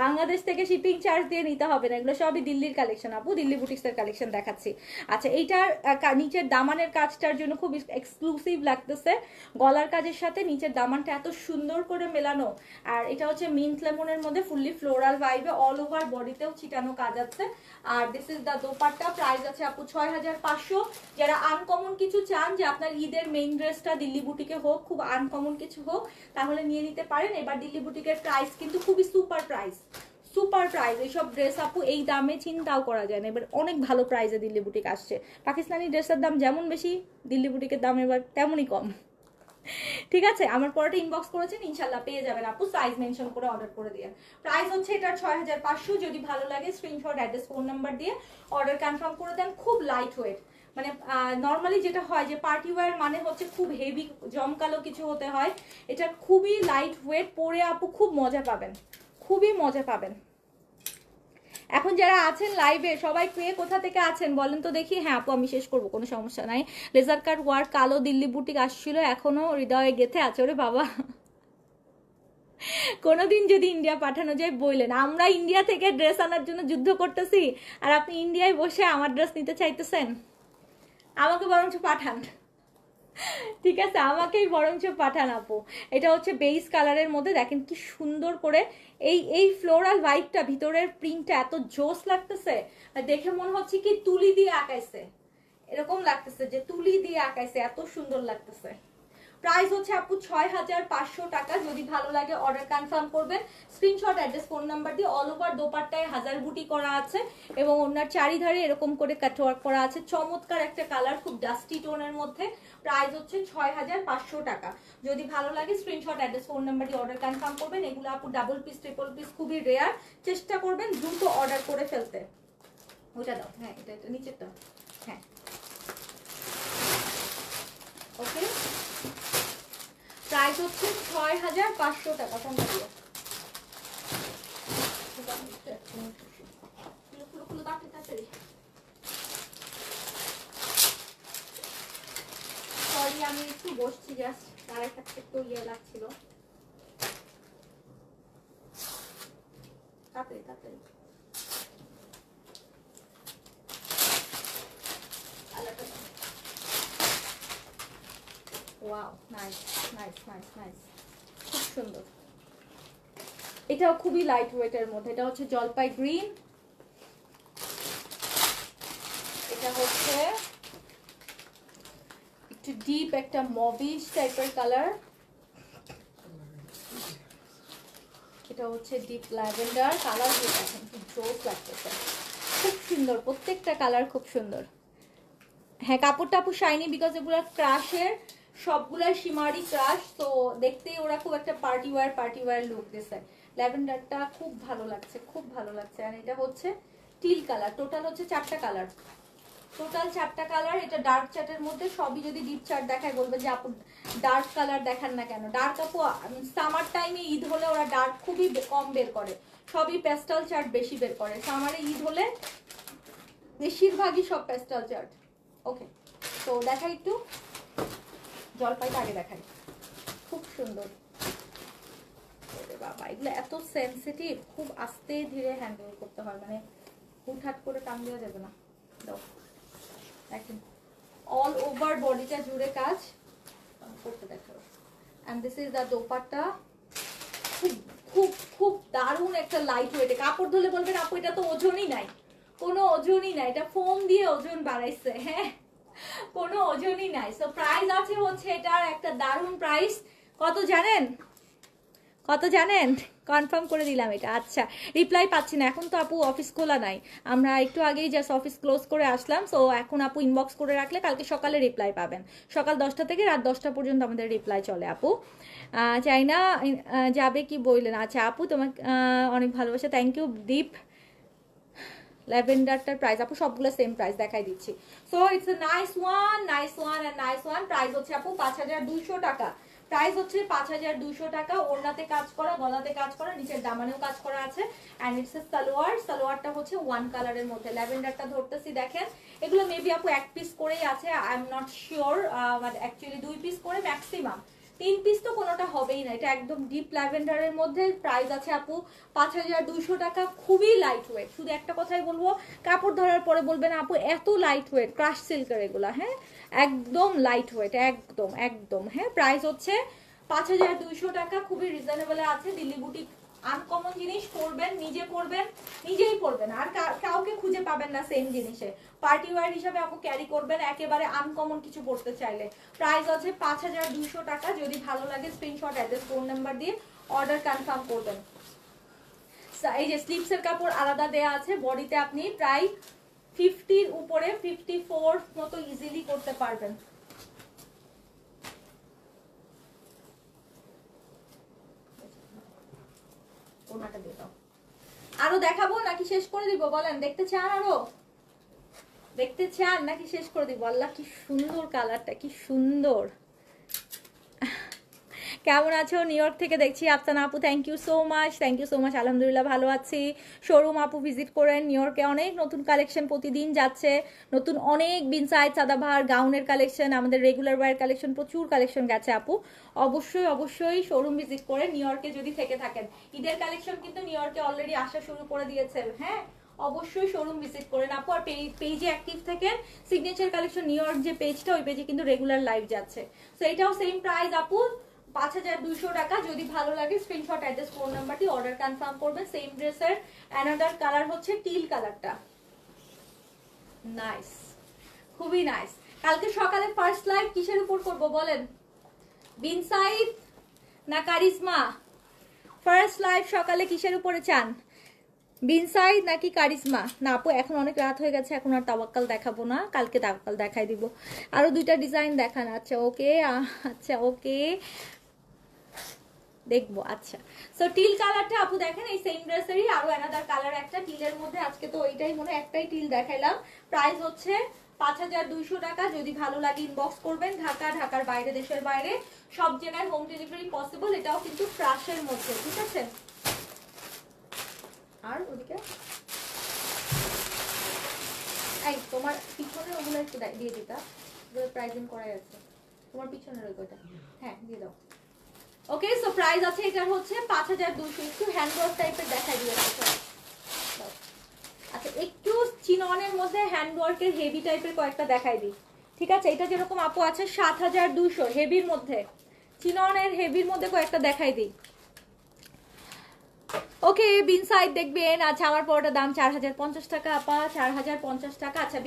বাংলাদেশ থেকে শিপিং চার্জ দিয়ে নিতে হবে না। এগুলো সবই দিল্লির কালেকশন আপু, দিল্লি বুটিক্সের কালেকশন দেখাচ্ছি। আচ্ছা, এইটার নিচের দামানের কাজটার জন্য খুব এক্সক্লুসিভ লাগতেছে, গলার কাজের সাথে নিচের দামানটা এত সুন্দর করে মেলানো। আর এটা হচ্ছে মিন্ট লেমনের মধ্যে ফুললি ফ্লোরাল ভাইবে, অল ওভার বডিতেও ছিটানো কাজ আছে। আর this is the dupatta, price আছে আপু 6500। যারা আনকমন কিছু চান, যে আপনার ঈদের মেইন ড্রেসটা দিল্লি বুটিকে হোক, খুব আনকমন কিছু হোক, তাহলে নিয়ে নিতে পারেন। এবার দিল্লি বুটিকের প্রাইস কিন্তু খুবই সুপার প্রাইস, সুপার প্রাইস। এইসব ড্রেস আপু এই দামে চিন্তাও করা যায় না, এবার অনেক ভালো প্রাইসে দিল্লি বুটিক আসছে। পাকিস্তানি ড্রেসের দাম যেমন বেশি, দিল্লি বুটিকের দাম এবার তেমনই কম। ঠিক আছে, আমার পরেটা ইনবক্স করেছেন, ইনশাল্লাহ পেয়ে যাবেন আপু, সাইজ মেনশন করে অর্ডার করে দিয়ে। প্রাইস হচ্ছে এটার 6500। যদি ভালো লাগে স্ক্রিনশট, অ্যাড্রেস, ফোন নাম্বার দিয়ে অর্ডার কনফার্ম করে দেন। খুব লাইট ওয়েট, মানে নর্মালি যেটা হয় যে পার্টি ওয়্যার মানে হচ্ছে খুব হেভি জমকালো কিছু হতে হয়, এটা খুবই লাইট ওয়েট, পরে আপু খুব মজা পাবেন, খুবই মজা পাবেন। এখন যারা আছেন লাইভে সবাই কে কোথা থেকে আছেন বলেন তো দেখি। হ্যাঁ আপু আমি শেষ করবো, কোনো সমস্যা নাই। লেজার কাট ওয়ার্ক কালো দিল্লি বুটিক আসছিল, এখনো হৃদয়ে গেথে আছে। ওরে বাবা, কোনোদিন যদি ইন্ডিয়া পাঠানো যায় বললেন। আমরা ইন্ডিয়া থেকে ড্রেস আনার জন্য যুদ্ধ করতেছি, আর আপনি ইন্ডিয়ায় বসে আমার ড্রেস নিতে চাইতেছেন। আমাকে বরঞ্চ পাঠান, ঠিক আছে, আমাকেই বরঞ্চ পাঠান আপু। এটা হচ্ছে বেস কালারের মধ্যে, দেখেন কি সুন্দর করে এই ফ্লোরাল ভাইবটা, ভিতরের প্রিন্টটা এত জোস লাগতেছে, দেখে মনে হচ্ছে কি তুলি দিয়ে আঁকাইছে। এরকম লাগতেছে যে তুলি দিয়ে আঁকাইছে, এত সুন্দর লাগতেছে। প্রাইস হচ্ছে আপু 6500 টাকা। যদি ভালো লাগে অর্ডার কনফার্ম করবেন, স্ক্রিনশট, অ্যাড্রেস, ফোন নাম্বার দিয়ে। অল ওভার দোপাট্টায় হাজার বুটি করা আছে এবং ওনার চারিধারে এরকম করে কাটওয়ার্ক করা আছে। চমৎকার একটা কালার, খুব ডাস্টি টোনের মধ্যে। প্রাইস হচ্ছে 6500 টাকা। যদি ভালো লাগে স্ক্রিনশট, অ্যাড্রেস, ফোন নাম্বার দিয়ে অর্ডার কনফার্ম করবেন। এগুলো আপু ডাবল পিস, ট্রিপল পিস, খুবই রেয়ার। চেষ্টা করবেন দ্রুত অর্ডার করে ফেলতে। ওটা দাও, হ্যাঁ এটা নিচেরটা, হ্যাঁ ওকে। প্রাইস হচ্ছে 6500 টাকা। কোনটা দিয়ে সরি আমি একটু বসছি, জাস্ট তার একটা একটু ইয়ে লাগছিল। তাড়াতাড়ি তাড়াতাড়ি wow, nice nice nice nice, খুব সুন্দর। এটাও খুবই লাইট ওয়েটের মধ্যে। এটা হচ্ছে জলপাই গ্রিন, এটা হচ্ছে একটু ডিপ একটা মভিশ টাইপের কালার, এটা হচ্ছে ডিপ ল্যাভেন্ডার কালার। দেখেন কি জোস লাগতেছে, খুব সুন্দর প্রত্যেকটা কালার, খুব সুন্দর। হ্যাঁ কাপড়টা আপু শাইনি, বিকজ এগুলো ক্রাশের, সবগুলা শিমারি ক্রাশ, তো দেখতেই ওরা খুব একটা পার্টি ওয়্যার লুক দিছে। ল্যাভেন্ডারটা খুব ভালো লাগছে, খুব ভালো লাগছে। আর এটা হচ্ছে টিল কালার। টোটাল হচ্ছে 4টা কালার, টোটাল 4টা কালার। এটা ডার্ক চার্টের মধ্যে। সবই যদি ডিপ চার্ট দেখায় বলবে যে আপু ডার্ক কালার দেখান না কেন। ডার্ক আপু সামার টাইমে, ঈদ হলে ওরা ডার্ক খুবই কম বের করে, সবই প্যাস্টেল চার্ট বেশি বের করে। সামারে ঈদ হলে বেশিরভাগই সব প্যাস্টেল চার্ট। ওকে, তো দেখাই একটু জলপাইটা আগে দেখাই, খুব সুন্দর। বাবা এগুলো এত সেন্সিটিভ, খুব আস্তে ধীরে হ্যান্ডেল করতে হয়, মানে হুটহাট করে টান দেওয়া যাবে না। দাও দেখেন, অল ওভার বডিটা জুড়ে কাজ করতে দেখো। And this is the dupatta. খুব খুব খুব দারুণ একটা লাইট ওয়েটে। কাপড় ধুলে বলবেন আপু এটা তো ওজনই নাই। কোনো ওজনই নাই, এটা ফোম দিয়ে ওজন বাড়াইছে। হ্যাঁ কোনো ওজনই নাই। সো প্রাইস আছে হচ্ছে এটার একটা দারুণ প্রাইস। কত জানেন? কত জানেন? কনফার্ম করে দিলাম এটা। আচ্ছা রিপ্লাই পাচ্ছি না এখন তো আপু, অফিস খোলা নাই, আমরা একটু আগেই জাস্ট অফিস ক্লোজ করে আসলাম। সো এখন আপু ইনবক্স করে রাখলে কালকে সকালে রিপ্লাই পাবেন। সকাল 10টা থেকে রাত 10টা পর্যন্ত আমাদের রিপ্লাই চলে আপু। চাইনা যাবে কি বললেন? আচ্ছা আপু তোমাকে অনেক ভালোবাসা, থ্যাংক ইউ। ডিপ ল্যাভেন্ডারটার প্রাইস আপু সবগুলো সেম প্রাইস দেখাই দিচ্ছি। So it's a nice one, nice one and nice one. Price হচ্ছে আপু 5200 টাকা। প্রাইস হচ্ছে 5200 টাকা। ওড়নাতে কাজ করা, গলাতে কাজ করা, নিচের দামানেও কাজ করা আছে। And it's a salwar. সালোয়ারটা হচ্ছে ওয়ান কালারের মধ্যে। ল্যাভেন্ডারটা ধরতেছি দেখেন, এগুলো মেবি আপু এক পিস করেই আছে, আই এম নট শিওর, মানে অ্যাকচুয়ালি 2 পিস করে ম্যাক্সিমাম, 3 পিস তো কোনোটা হবেই না। এটা একদম ডিপ ল্যাভেন্ডারের মধ্যে। প্রাইস আছে আপু 5200 টাকা। খুবই লাইট ওয়েট। শুধু একটা কথাই বলবো, কাপড় ধরার পরে বলবেন আপু এত লাইট ওয়েট, ক্রাশ সিল্কের এগুলা। হ্যাঁ একদম লাইট ওয়েট, একদম একদম। হ্যাঁ প্রাইস হচ্ছে 5200 টাকা। খুবই রিজনেবলে আছে। দিল্লি বুটিক আনকমন জিনিস, পরবেন, নিজে পরবেন, নিজেই পরবেন, আর কাউকে খুঁজে পাবেন না সেম জিনিসে। পার্টি ওয়্যার হিসাবে আপু ক্যারি করবেন একেবারে আনকমন কিছু পরতে চাইলে। প্রাইস আছে 5200 টাকা। যদি ভালো লাগে স্ক্রিনশট, অ্যাড্রেস, ফোন নাম্বার দিয়ে অর্ডার কনফার্ম করবেন। এই যে স্লিপসের কাপড় আলাদা দেয়া আছে। বডিতে আপনি প্রায় 50-র উপরে 54 মতো ইজিলি করতে পারবেন। ওনাটা দিয়ে দাও। আরো দেখাবো নাকি শেষ করে দিব বলেন? দেখতে চান আরো? দেখতে চান নাকি শেষ করে দিব? আল্লাহ কি সুন্দর কালারটা, কি সুন্দর। কেমন আছো? নিউ ইয়র্ক থেকে দেখছি আফসানা আপু, thank you so much, thank you so much. আলহামদুলিল্লাহ ভালো আছি। শোরুম আপু ভিজিট করেন। নিউ ইয়র্কে অনেক নতুন কালেকশন প্রতিদিন যাচ্ছে, নতুন অনেক বিনসাইড, সাদাবাহার, গাউনের কালেকশন, আমাদের রেগুলার ওয়্যার কালেকশন, প্রচুর কালেকশন গেছে আপু। অবশ্যই অবশ্যই শোরুম ভিজিট করে নিউ ইয়র্কে যদি থেকে থাকেন। ঈদের কালেকশন কিন্তু নিউ ইয়র্কে অলরেডি আসা শুরু করে দিয়েছে। হ্যাঁ অবশ্যই শোরুম ভিজিট করেন আপু। আর পেজে অ্যাক্টিভ থাকেন। সিগনেচার কালেকশন নিউ ইয়র্ক যে পেজটা, ওই পেজে কিন্তু রেগুলার লাইভ যাচ্ছে। তো এটাও সেম প্রাইস আপু 5200 টাকা। যদি ভালো লাগে স্ক্রিনশট, অ্যাড্রেস, ফোন নাম্বারটি অর্ডার কনফার্ম করবেন। সেম ড্রেসের অ্যানাদার কালার হচ্ছে টিল কালারটা, নাইস। খুবই নাইস। কালকে সকালে ফার্স্ট লাইভ কিসের উপর করব বলেন? বিনসাইড না কারিজমা? ফার্স্ট লাইভ সকালে কিসের উপরে চান? বিনসাইড নাকি কারিজমা? না আপু এখন অনেক রাত হয়ে গেছে, এখন আর তাওয়াক্কাল দেখাবো না, কালকে তাওয়াক্কাল দেখাই দিব। আরো দুইটা ডিজাইন দেখান। আচ্ছা ওকে, আচ্ছা ওকে দেখবো। আচ্ছা সো টিল কালারটা আপু দেখেন এই সেম ড্রেসেরই আরো অ্যানাদার কালার একটা টিলের মধ্যে। আজকে তো ওইটাই মনে একটাই টিল দেখাইলাম। প্রাইস হচ্ছে 5200 টাকা। যদি ভালো লাগে ইনবক্স করবেন। ঢাকা, ঢাকার বাইরে, দেশের বাইরে সব জায়গায় হোম ডেলিভারি পসিবল। এটাও কিন্তু ক্রাশের মধ্যে, ঠিক আছে? আর ওদিকে এই তোমার পিছনের ওগুলো একটু দিয়ে দিতা, প্রাইজিং করাই আছে তোমার পিছনের ওইটা। হ্যাঁ দিয়ে দাও। ওকে সো প্রাইস আছে এটার হচ্ছে 5200। একটু হ্যান্ডওয়ার্ক টাইপের দেখাই দিয়েছে। আচ্ছা একটু চিননের মধ্যে হ্যান্ডওয়ার্কের হেভি টাইপের কয়েকটা দেখাই দিই, ঠিক আছে? এটা যেরকম আপু আছে 7200 হেভির মধ্যে, চিননের হেভির মধ্যে কয়েকটা দেখাই দিই। ওকে বিন সাইড দেখবেন। আচ্ছা আমার পরোটার দাম 4050 টাকা আপা, 4050 টাকা। আচ্ছা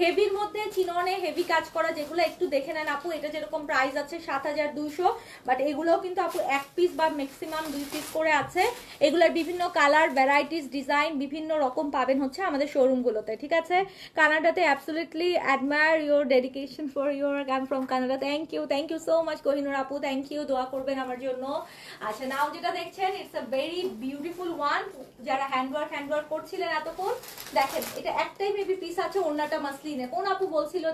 হেভির মধ্যে চিননে হেভি কাজ করা যেগুলো একটু দেখে নেন আপু। এটা যেরকম প্রাইস আছে 7200, বাট এগুলোও কিন্তু আপু এক পিস বা ম্যাক্সিমাম 2 পিস করে আছে। এগুলোর বিভিন্ন কালার, ভ্যারাইটিস, ডিজাইন বিভিন্ন রকম পাবেন হচ্ছে আমাদের শোরুমগুলোতে, ঠিক আছে? কানাডাতে absolutely admire your dedication for your I am from Canada. Thank you so much Kohinoor আপু, থ্যাংক ইউ, দোয়া করবেন আমার জন্য। আচ্ছা নাও যেটা দেখছেন it's a very beautiful one. যারা হ্যান্ডওয়ার্ক করছিলেন এতক্ষণ, দেখেন এটা একটাই মেবি পিস আছে। ওড়নাটা মাসলিনে। কোন আপু বলছিল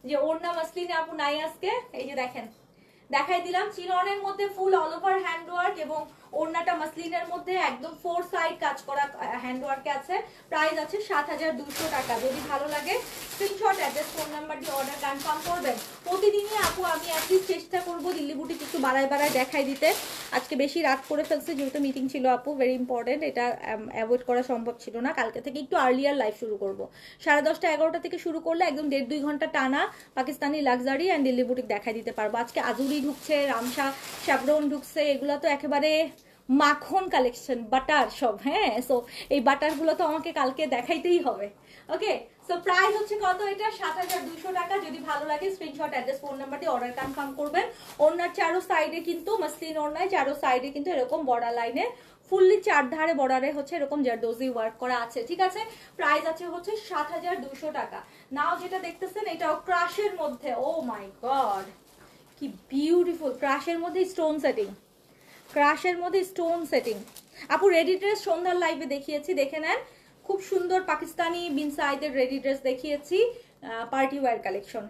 যে ওড়না মাসলিনে আপু নাই আজকে? এই যে দেখেন দেখাই দিলাম। চিননের মধ্যে ফুল অল ওভার হ্যান্ডওয়ার্ক এবং ওড়নাটা মাসলিনের মধ্যে একদম 4 সাইড কাজ করা হ্যান্ডওয়ার্কে আছে। প্রাইস আছে 7200 টাকা। যদি ভালো লাগে স্ক্রিনশট, অ্যাড্রেস, ফোন নাম্বার দিয়ে অর্ডার কনফার্ম করবেন। প্রতিদিনই আপু আমি অ্যাটলিস্ট চেষ্টা করবো দিল্লি বুটিক একটু বাড়ায় দেখাই দিতে। আজকে বেশি রাত করে ফেলছে যেহেতু মিটিং ছিল আপু, ভেরি ইম্পর্টেন্ট। এটা অ্যাভয়েড করা সম্ভব ছিল না। কালকে থেকে একটু আর্লিয়ার লাইভ শুরু করবো। 10:30 11টা থেকে শুরু করলে একদম 1.5-2 ঘন্টা টানা Pakistani luxury and Delhi boutique দেখাই দিতে পারবো। আজকে আজুরি ঢুকছে, রামশা শ্যাভরন ঢুকছে, এগুলো তো একেবারে মাখন কালেকশন, বাটার সব। হ্যাঁ সো এই বাটারগুলো তো আমাকে কালকে দেখাইতেই হবে। ওকে সো প্রাইস হচ্ছে কত? এটা 7200 টাকা। যদি ভালো লাগে স্ক্রিনশট, অ্যাড্রেস, ফোন নাম্বার দিয়ে অর্ডার কনফার্ম করবেন। ওনার চারো সাইডে কিন্তু মসলিন ওড়নায় চারো সাইডে কিন্তু এরকম বর্ডার লাইনে ফুললি চারধারে বর্ডারে হচ্ছে এরকম জারদোজি ওয়ার্ক করা আছে, ঠিক আছে? প্রাইস আছে হচ্ছে 7200 টাকা। নাও যেটা দেখতেছেন এটাও ক্রাশের মধ্যে। ও মাই গড কি বিউটিফুল! ক্রাশের মধ্যে স্টোন সেটিং, ক্রাশের মধ্যে স্টোন সেটিং। আপু রেডি ড্রেস সন্ধ্যার লাইভে দেখিয়েছি, দেখে নেন। খুব সুন্দর পাকিস্তানি বিন সাইদের রেডি ড্রেস দেখিয়েছি, পার্টি ওয়্যার কালেকশন।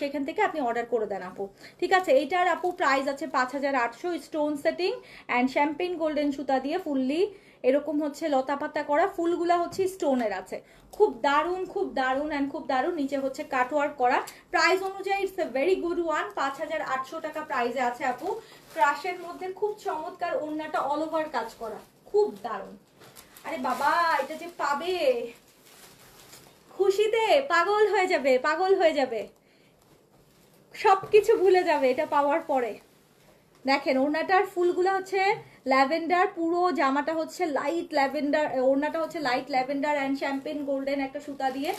সেখান থেকে আপনি অর্ডার করে দেন আপু, ঠিক আছে? এইটার আপু প্রাইস আছে 5800। Stone setting and champagne golden সুতা দিয়ে ফুললি এরকম হচ্ছে লতা পাতা করা, ফুলগুলা হচ্ছে স্টোনের আছে। খুব দারুণ, খুব দারুণ অ্যান্ড খুব দারুণ। নিচে হচ্ছে কাটওয়ার্ক করা। প্রাইস অনুযায়ী it's a very good one. 5800 টাকা প্রাইসে আছে আপু। ক্রাশের মধ্যে খুব চমৎকার, ওড়নাটা অল ওভার কাজ করা, খুব দারুণ। আরে বাবা এটা যে পাবে খুশিতে পাগল হয়ে যাবে, পাগল হয়ে যাবে, সবকিছু ভুলে যাবে এটা পাওয়ার পরে। দেখেন ওড়নাটার ফুলগুলো হচ্ছে ল্যাভেন্ডার, পুরো জামাটা হচ্ছে লাইট ল্যাভেন্ডার, ওড়নাটা হচ্ছে light lavender and champagne golden একটা সুতা দিয়ে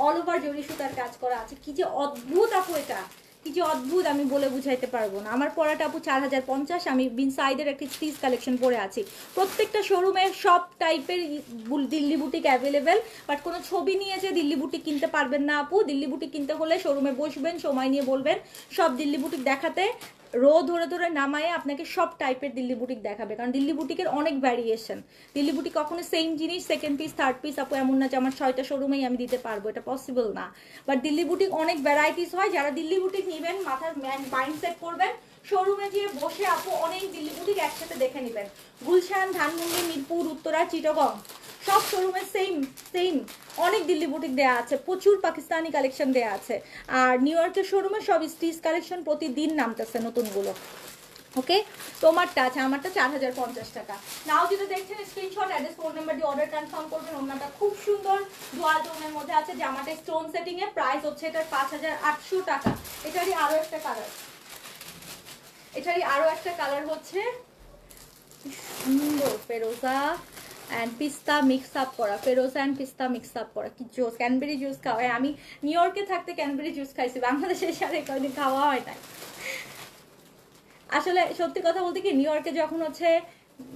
অল ওভার জরি সুতার কাজ করা আছে। কি যে অদ্ভুত আপু এটা, কি যে অদ্ভুত আমি বলে বুঝাইতে পারবো না। আমার পরাটা আপু 4050। আমি বিন সাইডের একটি স্টিচ কালেকশন পরে আছি। প্রত্যেকটা শোরুমে সব টাইপের দিল্লি বুটিক অ্যাভেলেবেল, বাট কোনো ছবি নিয়ে যে দিল্লি বুটিক কিনতে পারবেন না আপু। দিল্লি বুটিক কিনতে হলে শোরুমে বসবেন, সময় নিয়ে বলবেন সব দিল্লি বুটিক দেখাতে, রো ধরে ধরে নামায়ে আপনাকে সব টাইপের দিল্লি বুটিক দেখাবে। কারণ দিল্লি বুটিকের অনেক ভ্যারিয়েশন। দিল্লি বুটিক কখনো সেম জিনিস সেকেন্ড পিস থার্ড পিস আপু এমন না যে আমার 6টা শোরুমেই আমি দিতে পারবো, এটা পসিবল না। বাট দিল্লি বুটিক অনেক ভ্যারাইটিস হয়। যারা দিল্লি বুটিক নেবেন মাথার মাইন্ড সেট করবেন শোরুমে গিয়ে বসে আপু অনেক দিল্লি বুটিক একসাথে দেখে নেবেন। গুলশান, ধানমন্ডি, মিরপুর, উত্তরা, চিটাগং সব শোরুমে সেম অনেক দিল্লি বুটিক দেয়া আছে, প্রচুর পাকিস্তানি কালেকশন দেয়া আছে। আর নিউ ইয়র্কের শোরুমে সব স্টিচ কালেকশন প্রতিদিন নামতেছে নতুনগুলো। ওকে তোমারটা আছে, আমারটা 4050 টাকা। নাও যেটা দেখছেন স্ক্রিনশট, অ্যাড্রেস, ফোন নাম্বার দিয়ে অর্ডার কনফার্ম করবেন। ওনাটা খুব সুন্দর ডুয়াল টোনের মধ্যে আছে, জামাটা স্টোন সেটিং এর। প্রাইস হচ্ছে এটার 5800 টাকা। এটারই আরো একটা কালার, এটারই আরো একটা কালার হচ্ছে সুন্দর ফেরোজা অ্যান্ড পিস্তা মিক্স আপ করা, ফেরোজা অ্যান্ড পিস্তা মিক্স আপ করা, কি জুস, ক্যানবেরি জুস খাওয়া হয়। আমি নিউ ইয়র্কে থাকতে ক্যানবেরি জুস খাইছি, বাংলাদেশের সাথে কয়দিন খাওয়া হয় না। আসলে সত্যি কথা বলতে কি, নিউ ইয়র্কে যখন হচ্ছে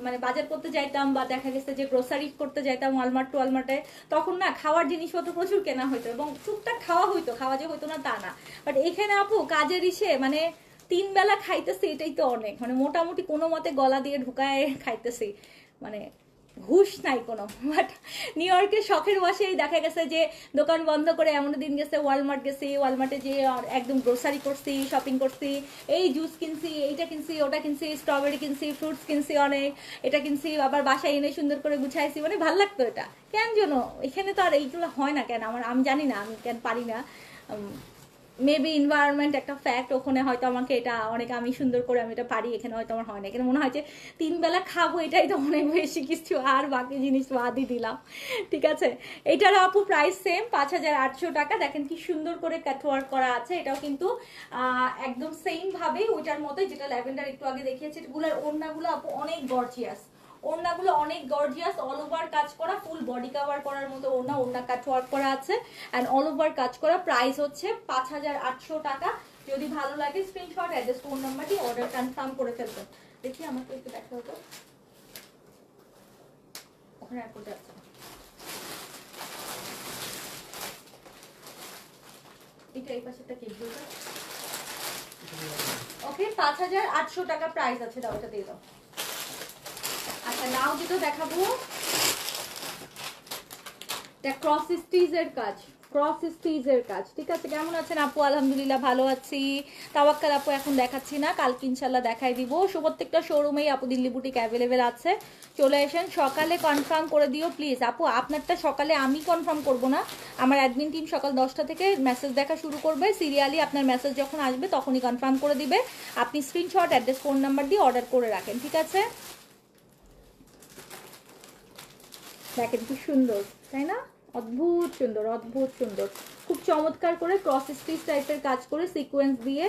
মানে বাজার করতে যাইতাম বা দেখা গেছে যে গ্রোসারি করতে যাইতাম ওয়ালমার্টে, তখন না খাওয়ার জিনিসপত্র প্রচুর কেনা হইতো এবং টুকটাক খাওয়া হইতো, খাওয়া যে হইতো না তা না। বাট এখানে আপু কাজের ইসে মানে 3 বেলা খাইতেছি, এটাই তো অনেক, মানে মোটামুটি কোনো মতে গলা দিয়ে ঢুকায় খাইতেছি, মানে হুশ নাই কোনো। বাট নিউ ইয়র্কের শখের বসেই দেখা গেছে যে দোকান বন্ধ করে এমন দিন গেছে ওয়ালমার্ট গেছি, ওয়ালমার্টে যে একদম গ্রোসারি করছি, শপিং করছি, এই জুস কিনছি, এইটা কিনছি, ওটা কিনছি, স্ট্রবেরি কিনছি, ফ্রুটস কিনছি অনেক, এটা কিনছি, আবার বাসায় এনে সুন্দর করে গুছাইছি, মানে ভাল লাগতো এটা। কেন যেন এখানে তো আর এইগুলো হয় না কেন, আমি জানি না, আমি কেন পারি না। মেবি এনভায়রনমেন্ট একটা ফ্যাক্ট, ওখানে হয়তো আমাকে এটা অনেক, আমি সুন্দর করে আমি এটা পারি, এখানে হয়তো আমার হয় না। এখানে মনে হয় যে 3 বেলা খাবো, এটাই তো অনেক বেশি কিছু, আর বাকি জিনিস বাদই দিলাম। ঠিক আছে, এটার আপু প্রাইস সেম 5800 টাকা। দেখেন কি সুন্দর করে কাটওয়ার্ক করা আছে, এটাও কিন্তু একদম সেম ভাবে ওইটার মতোই, যেটা ল্যাভেন্ডার একটু আগে দেখিয়েছি। এগুলোর ওড়নাগুলো আপু অনেক গর্জিয়াস, ওড়নাগুলো অনেক গর্জিয়াস, অল ওভার কাজ করা, ফুল বডি কভার করার মতো ওড়না কাজ ওয়ার্ক করা আছে এন্ড অল ওভার কাজ করা। প্রাইস হচ্ছে 5800 টাকা। যদি ভালো লাগে স্ক্রিনশট অ্যাড্রেস ফোন নাম্বার দিয়ে অর্ডার কনফার্ম করে ফেলবেন। দেখি আমাকে একটু দেখা হতো, ওখানে অ্যাড করতে আছে, এটা এই পাশেরটা কি বলতো? ওকে 5800 টাকা প্রাইস আছে, দাও এটা দিয়ে দাও। আচ্ছা নাও যেটা দেখাবো, এটা ক্রস স্টিচের কাজ, ক্রস স্টিচের কাজ। ঠিক আছে, কেমন আছেন আপু? আলহামদুলিল্লাহ ভালো আছি। তাওয়াক্কাল আপু এখন দেখাচ্ছি না, কালকে ইনশাল্লাহ দেখাই দিব। প্রত্যেকটা শোরুমেই আপু দিল্লি বুটিক অ্যাভেলেবেল আছে, চলে আসেন। সকালে কনফার্ম করে দিও প্লিজ আপু, আপনারটা সকালে আমি কনফার্ম করব না, আমার অ্যাডমিন টিম সকাল 10টা থেকে মেসেজ দেখা শুরু করবে, সিরিয়ালি আপনার মেসেজ যখন আসবে তখনই কনফার্ম করে দিবে। আপনি স্ক্রিনশট অ্যাড্রেস ফোন নাম্বার দিয়ে অর্ডার করে রাখেন, ঠিক আছে? দেখেন কি সুন্দর, তাই না? অদ্ভুত সুন্দর, অদ্ভুত সুন্দর, খুব চমৎকার করে ক্রস স্টিচ টাইপের কাজ করে সিকোয়েন্স দিয়ে।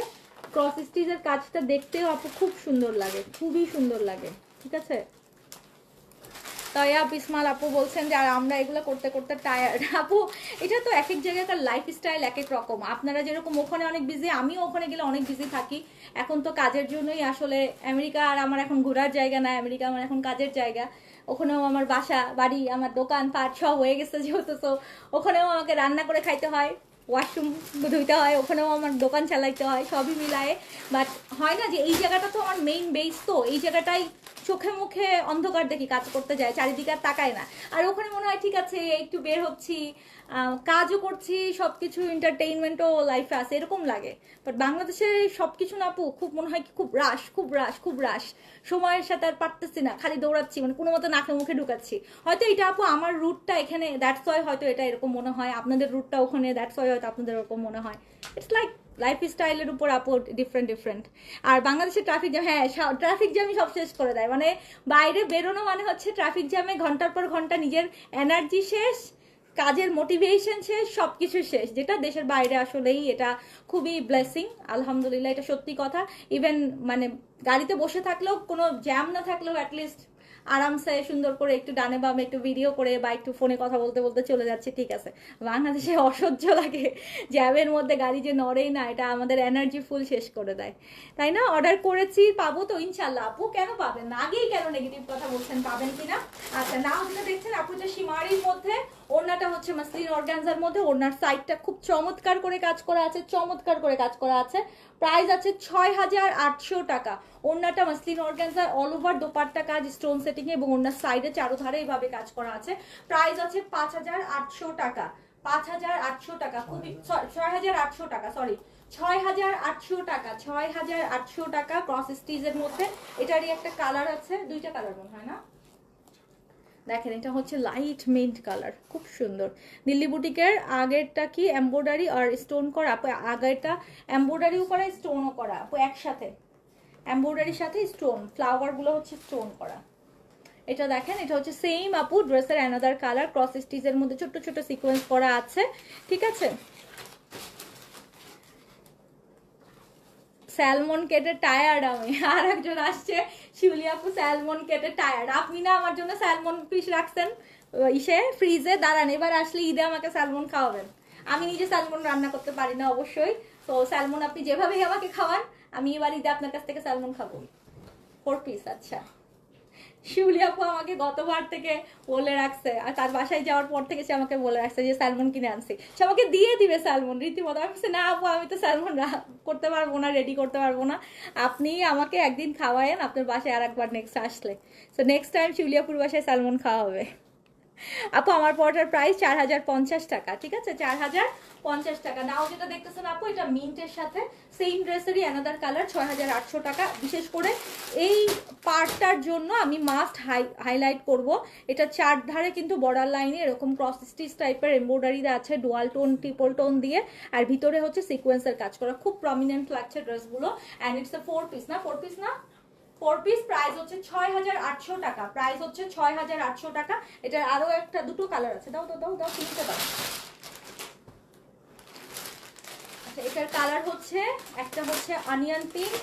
ক্রস স্টিচের কাজটা দেখতেও আপু খুব সুন্দর লাগে, খুবই সুন্দর লাগে। ঠিক আছে, তয়া বিসমাল আপু বলছেন যে আর আমরা এগুলো করতে করতে টায়ার্ড। আপু এটা তো এক এক জায়গাকার লাইফস্টাইল এক এক রকম, আপনারা যেরকম ওখানে অনেক বিজি, আমিও ওখানে গেলে অনেক বিজি থাকি। এখন তো কাজের জন্যই আসলে আমেরিকা আর আমার এখন ঘোরার জায়গা না, আমেরিকা আমার এখন কাজের জায়গা। ওখানেও আমার বাসা বাড়ি আমার দোকান পাট সব হয়ে গেছে যেহেতু, তো ওখানেও আমাকে রান্না করে খাইতে হয়, ওয়াশরুম ধুইতে হয়, ওখানেও আমার দোকান চালাইতে হয়, সবই মিলায়ে। বাট হয় না যে এই জায়গাটা তো আমার মেইন বেস, তো এই জায়গাটাই চোখে মুখে অন্ধকার দেখি কাজ করতে যায়, চারিদিকে আর তাকায় না। আর ওখানে মনে হয় ঠিক আছে একটু বের হচ্ছি, কাজও করছি, সবকিছু এন্টারটেইনমেন্টও লাইফে আছে, এরকম লাগে। বাট বাংলাদেশে সবকিছু না আপু, খুব মনে হয় কি খুব রাশ, খুব রাশ, খুব রাশ, সময়ের সাথে আর পারতেছি না, খালি দৌড়াচ্ছি, মানে কোনো মতো নাকে মুখে ঢুকাচ্ছি। হয়তো এটা আপু আমার রুটটা এখানে, দ্যাটস ওয়াই হয়তো এটা এরকম মনে হয়, আপনাদের রুটটা ওখানে, দ্যাটস ওয়াই হয়তো আপনাদের এরকম মনে হয়। ইটস লাইক লাইফ স্টাইলের উপর আপু ডিফারেন্ট। আর বাংলাদেশের ট্রাফিক জ্যাম, হ্যাঁ ট্রাফিক জ্যামই সব শেষ করে দেয়, মানে বাইরে বেরোনো মানে হচ্ছে ট্রাফিক জ্যামে ঘন্টার পর ঘন্টা নিজের এনার্জি শেষ, কাজের মোটিভেশন শেষ, সবকিছু শেষ, যেটা দেশের বাইরে আসলেই এটা খুবই ব্লেসিং, আলহামদুলিল্লাহ, এটা সত্যি কথা। ইভেন মানে গাড়িতে বসে থাকলেও কোনো জ্যাম না থাকলেও অ্যাটলিস্ট আরামসে সুন্দর করে একটু ডানে বামে একটু ভিডিও করে বা একটু ফোনে কথা বলতে বলতে চলে যাচ্ছে, ঠিক আছে। বাংলাদেশে অসহ্য লাগে, জ্যামের মধ্যে গাড়ি যে নড়েই না, এটা আমাদের এনার্জি ফুল শেষ করে দেয়, তাই না? অর্ডার করেছি, পাবো তো ইনশাল্লাহ আপু, কেন পাবেন না? আগেই কেন নেগেটিভ কথা বলছেন, পাবেন কিনা? আচ্ছা নাও যেটা দেখছেন আপু, এটা সীমারির মধ্যে, ওড়নাটা হচ্ছে মাসলিন অর্গানজার মধ্যে, ওড়নার সাইডটা খুব চমৎকার করে কাজ করা আছে, চমৎকার করে কাজ করা আছে। প্রাইস আছে 6800 টাকা। ওড়নাটা muslin organza, all over dupatta কাজ স্টোন সেটিং এ এবং ওড়নার সাইডে চারোধারে এইভাবে কাজ করা আছে। প্রাইস আছে 5800 টাকা, 5800 টাকা, খুবই 6800 টাকা, সরি 6800 টাকা, 6800 টাকা ক্রস স্টিচের মধ্যে। এটারই একটা কালার আছে, দুইটা কালার মনে হয় না, দেখেন এটা হচ্ছে লাইট মিন্ট কালার, খুব সুন্দর। দিল্লি বুটিকের আগেরটা কি এমব্রয়ডারি আর স্টোন করা, আগেরটা এমব্রয়ডারিও করা স্টোনও করা একসাথে, এমব্রয়ডারির সাথে স্টোন, ফ্লাওয়ার গুলো হচ্ছে স্টোন করা। এটা দেখেন, এটা হচ্ছে সেম আপু ড্রেসের অ্যানাদার কালার, ক্রস স্টিচের মধ্যে ছোট ছোট সিকোয়েন্স করা আছে, ঠিক আছে। স্যালমন কেটে টায়ার্ড আমি। আর একজন আসছে শিউলি আপু স্যালমন কেটে টায়ার্ড। আপনি না আমার জন্য স্যালমন পিস রাখছেন ইসে ফ্রিজে, দাঁড়ান এবার আসলে ঈদে আমাকে স্যালমন খাওয়াবেন। আমি নিজে স্যালমন রান্না করতে পারি না অবশ্যই, তো স্যালমন আপনি যেভাবেই আমাকে খাওয়ান আমি এবার ঈদে আপনার কাছ থেকে স্যালমন খাবো। 4 পিস, আচ্ছা। শিউলি আপু আমাকে গতবার থেকে বলে রাখছে, আর তার বাসায় যাওয়ার পর থেকে সে আমাকে বলে রাখছে যে স্যালমন কিনে আনছি, সে আমাকে দিয়ে দিবে স্যালমন রীতিমতো। আমি বলছি না আপু আমি তো স্যালমন করতে পারবো না, রেডি করতে পারবো না, আপনি আমাকে একদিন খাওয়ায়েন আপনার বাসায় আর একবার নেক্সট আসলে। সো নেক্সট টাইম শিউলি আপুর বাসায় স্যালমন খাওয়া হবে। আপু আমার পরটার প্রাইস 4050 টাকা, ঠিক আছে 4050 টাকা। নাও যেটা দেখতেছেন আপু এটা মিন্টের সাথে সেম ড্রেসেরই অ্যানাদার কালার 6800 টাকা। বিশেষ করে এই পার্টটার জন্য আমি মাস্ট হাইলাইট করব, এটা চার ধারে কিন্তু বর্ডার লাইনে এরকম ক্রস স্টিচ টাইপের এমব্রয়ডারি আছে ডুয়াল টোন ট্রিপল টোন দিয়ে, আর ভিতরে হচ্ছে সিকোয়েন্সের কাজ করা, খুব প্রমিনেন্ট লাগছে ড্রেসগুলো। অ্যান্ড ইটস এ 4 পিস না, 4 পিস না 4 পিস, প্রাইস হচ্ছে 6800 টাকা, প্রাইস হচ্ছে 6800 টাকা। এটার আরো একটা দুটো কালার আছে, দাও তো দাও দাও কিনতে দাও। আচ্ছা এটার কালার হচ্ছে একটা হচ্ছে অনিয়ন পিঙ্ক,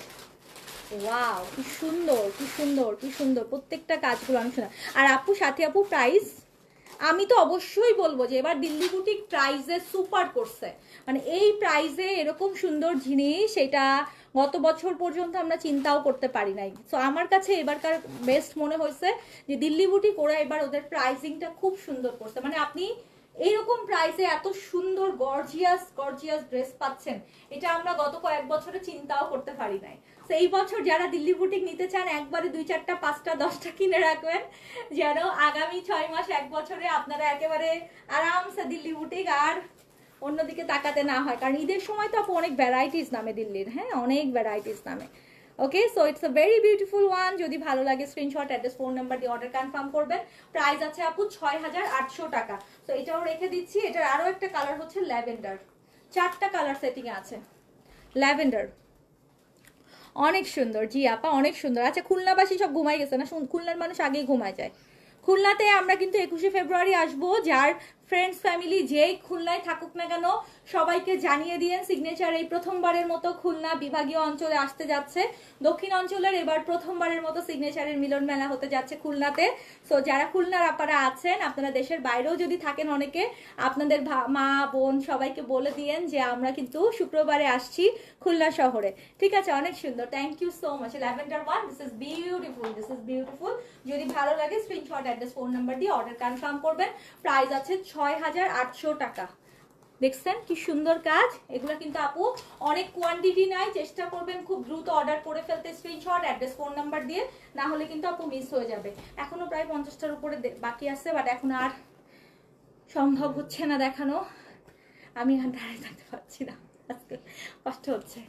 ওয়াও কি সুন্দর কি সুন্দর কি সুন্দর, প্রত্যেকটা কাজগুলো অনেক সুন্দর। আর আপু সাথে আপু প্রাইস আমি তো অবশ্যই বলবো যে এবার দিল্লি বুটিক প্রাইসে সুপার করছে, মানে এই প্রাইসে এরকম সুন্দর জিনিস এটা গত বছর পর্যন্ত আমরা চিন্তাও করতে পারি নাই। সো আমার কাছে এবারকার বেস্ট মনে হয়েছে যে দিল্লি বুটিক ওরা এবার ওদের প্রাইসিংটা খুব সুন্দর করছে, মানে আপনি এইরকম প্রাইসে এত সুন্দর গর্জিয়াস গর্জিয়াস ড্রেস পাচ্ছেন, এটা আমরা গত কয়েক বছরে চিন্তাও করতে পারি নাই। তো এই বছর যারা দিল্লি বুটিক নিতে চান একবারে 2, 4, 5টা 10টা কিনে রাখবেন, যেন আগামী 6 মাস 1 বছরে আপনারা একেবারে আরামসে দিল্লি বুটিক আর অন্যদিকে তাকাতে না হয়, কারণ ঈদের সময় তো আপু অনেক ভ্যারাইটিস নামে দিল্লির, হ্যাঁ অনেক ভ্যারাইটিস নামে। Okay so it's a very beautiful one. যদি ভালো লাগে স্ক্রিনশট অ্যাড্রেস ফোন নাম্বার দিয়ে অর্ডার কনফার্ম করবেন। প্রাইস আছে আপু 6800 টাকা। তো এটাও রেখে দিচ্ছি। এটার আরো একটা কালার হচ্ছে ল্যাভেন্ডার, 4টা কালার সেটিং এ আছে ল্যাভেন্ডার, অনেক সুন্দর। জি আপা অনেক সুন্দর। আচ্ছা খুলনাবাসী সব ঘুমাই গেছে না? খুলনার মানুষ আগেই ঘুমায় যায়। খুলনাতে আমরা কিন্তু 21শে ফেব্রুয়ারি আসবো, যার ফ্রেন্ডস ফ্যামিলি যেই খুলনায় থাকুক না কেন সবাইকে জানিয়ে দিয়েন সিগনেচার এই প্রথমবারের মতো খুলনা বিভাগীয় অঞ্চলে আসতে যাচ্ছে। দক্ষিণ অঞ্চলের এবার প্রথমবারের মতো সিগনেচারের মিলন মেলা হতে যাচ্ছে খুলনাতে। সো যারা খুলনার আপনারা আছেন, আপনারা দেশের বাইরেও যদি থাকেন অনেকে, আপনাদের মা বোন সবাইকে বলে দিয়েন যে আমরা কিন্তু শুক্রবারে আসছি খুলনা শহরে, ঠিক আছে? অনেক সুন্দর, thank you so much. Lavender one, this is beautiful, this is beautiful. যদি ভালো লাগে স্ক্রিনশট অ্যাড্রেস ফোন নাম্বার দিয়ে অর্ডার কনফার্ম করবেন। প্রাইস আছে 6800 টাকা। দেখছেন কি সুন্দর কাজ, এগুলো কিন্তু আপু অনেক কোয়ান্টিটি নাই, চেষ্টা করবেন খুব দ্রুত অর্ডার করে ফেলতে স্ক্রিনশট অ্যাড্রেস ফোন নাম্বার দিয়ে, না হলে কিন্তু আপু মিস হয়ে যাবে। এখনো প্রায় 50টার উপরে বাকি আছে, বাট এখন আর সম্ভব হচ্ছে না দেখানো, আমি আর দাঁড়িয়ে থাকতে পারছি না, কষ্ট হচ্ছে।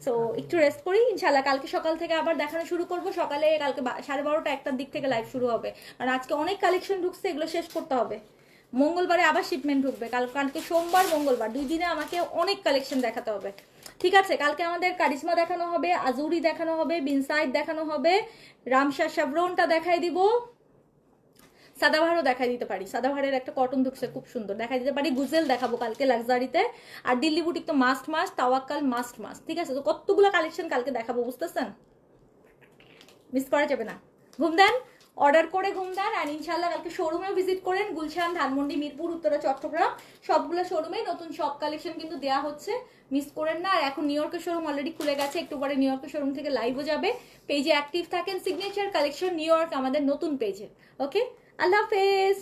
সো একটু রেস্ট করি, ইনশাল্লাহ কালকে সকাল থেকে আবার দেখানো শুরু করবো। সকালে কালকে 12:30 1টার দিক থেকে লাইভ শুরু হবে, কারণ আজকে অনেক কালেকশন ঢুকছে, এগুলো শেষ করতে হবে। মঙ্গলবারে আবার শিপমেন্ট ঢুকবে, কালকে সোমবার মঙ্গলবার 2 দিনে আমাকে অনেক কালেকশন দেখাতে হবে, ঠিক আছে? কালকে আমাদের কারিশমা দেখানো হবে, আজুরি দেখানো হবে, বিনসাইড দেখানো হবে, রামশা শাবরনটা দেখাই দিব, সাদাভারও দেখাই দিতে পারি, সাদাভারের একটা কটন ঢুকছে খুব সুন্দর, দেখাই দিতে পারি। গুজেল দেখাবো কালকে লাক্সারিতে। আর দিল্লি বুটিক তো মাস্ট, তাওয়াক্কাল মাস্ট, ঠিক আছে? তো কতগুলো কালেকশন কালকে দেখাবো, বুঝতেছেন? মিস করা যাবে না। ঘুম দেন, অর্ডার করে ঘুম দেন। আর ইনশাল্লাহ কালকে শোরুমেও ভিজিট করেন, গুলশান, ধানমন্ডি, মিরপুর, উত্তরা, চট্টগ্রাম, সবগুলো শোরুমে নতুন সব কালেকশন কিন্তু দেওয়া হচ্ছে, মিস করেন না। আর এখন নিউ ইয়র্কের শোরুম অলরেডি খুলে গেছে, একটু পরে নিউ ইয়র্কের শোরুম থেকে লাইভও যাবে। পেজে অ্যাক্টিভ থাকেন, সিগনেচার কালেকশন নিউ ইয়র্ক আমাদের নতুন পেজে। ওকে, আল্লাহ হাফেজ।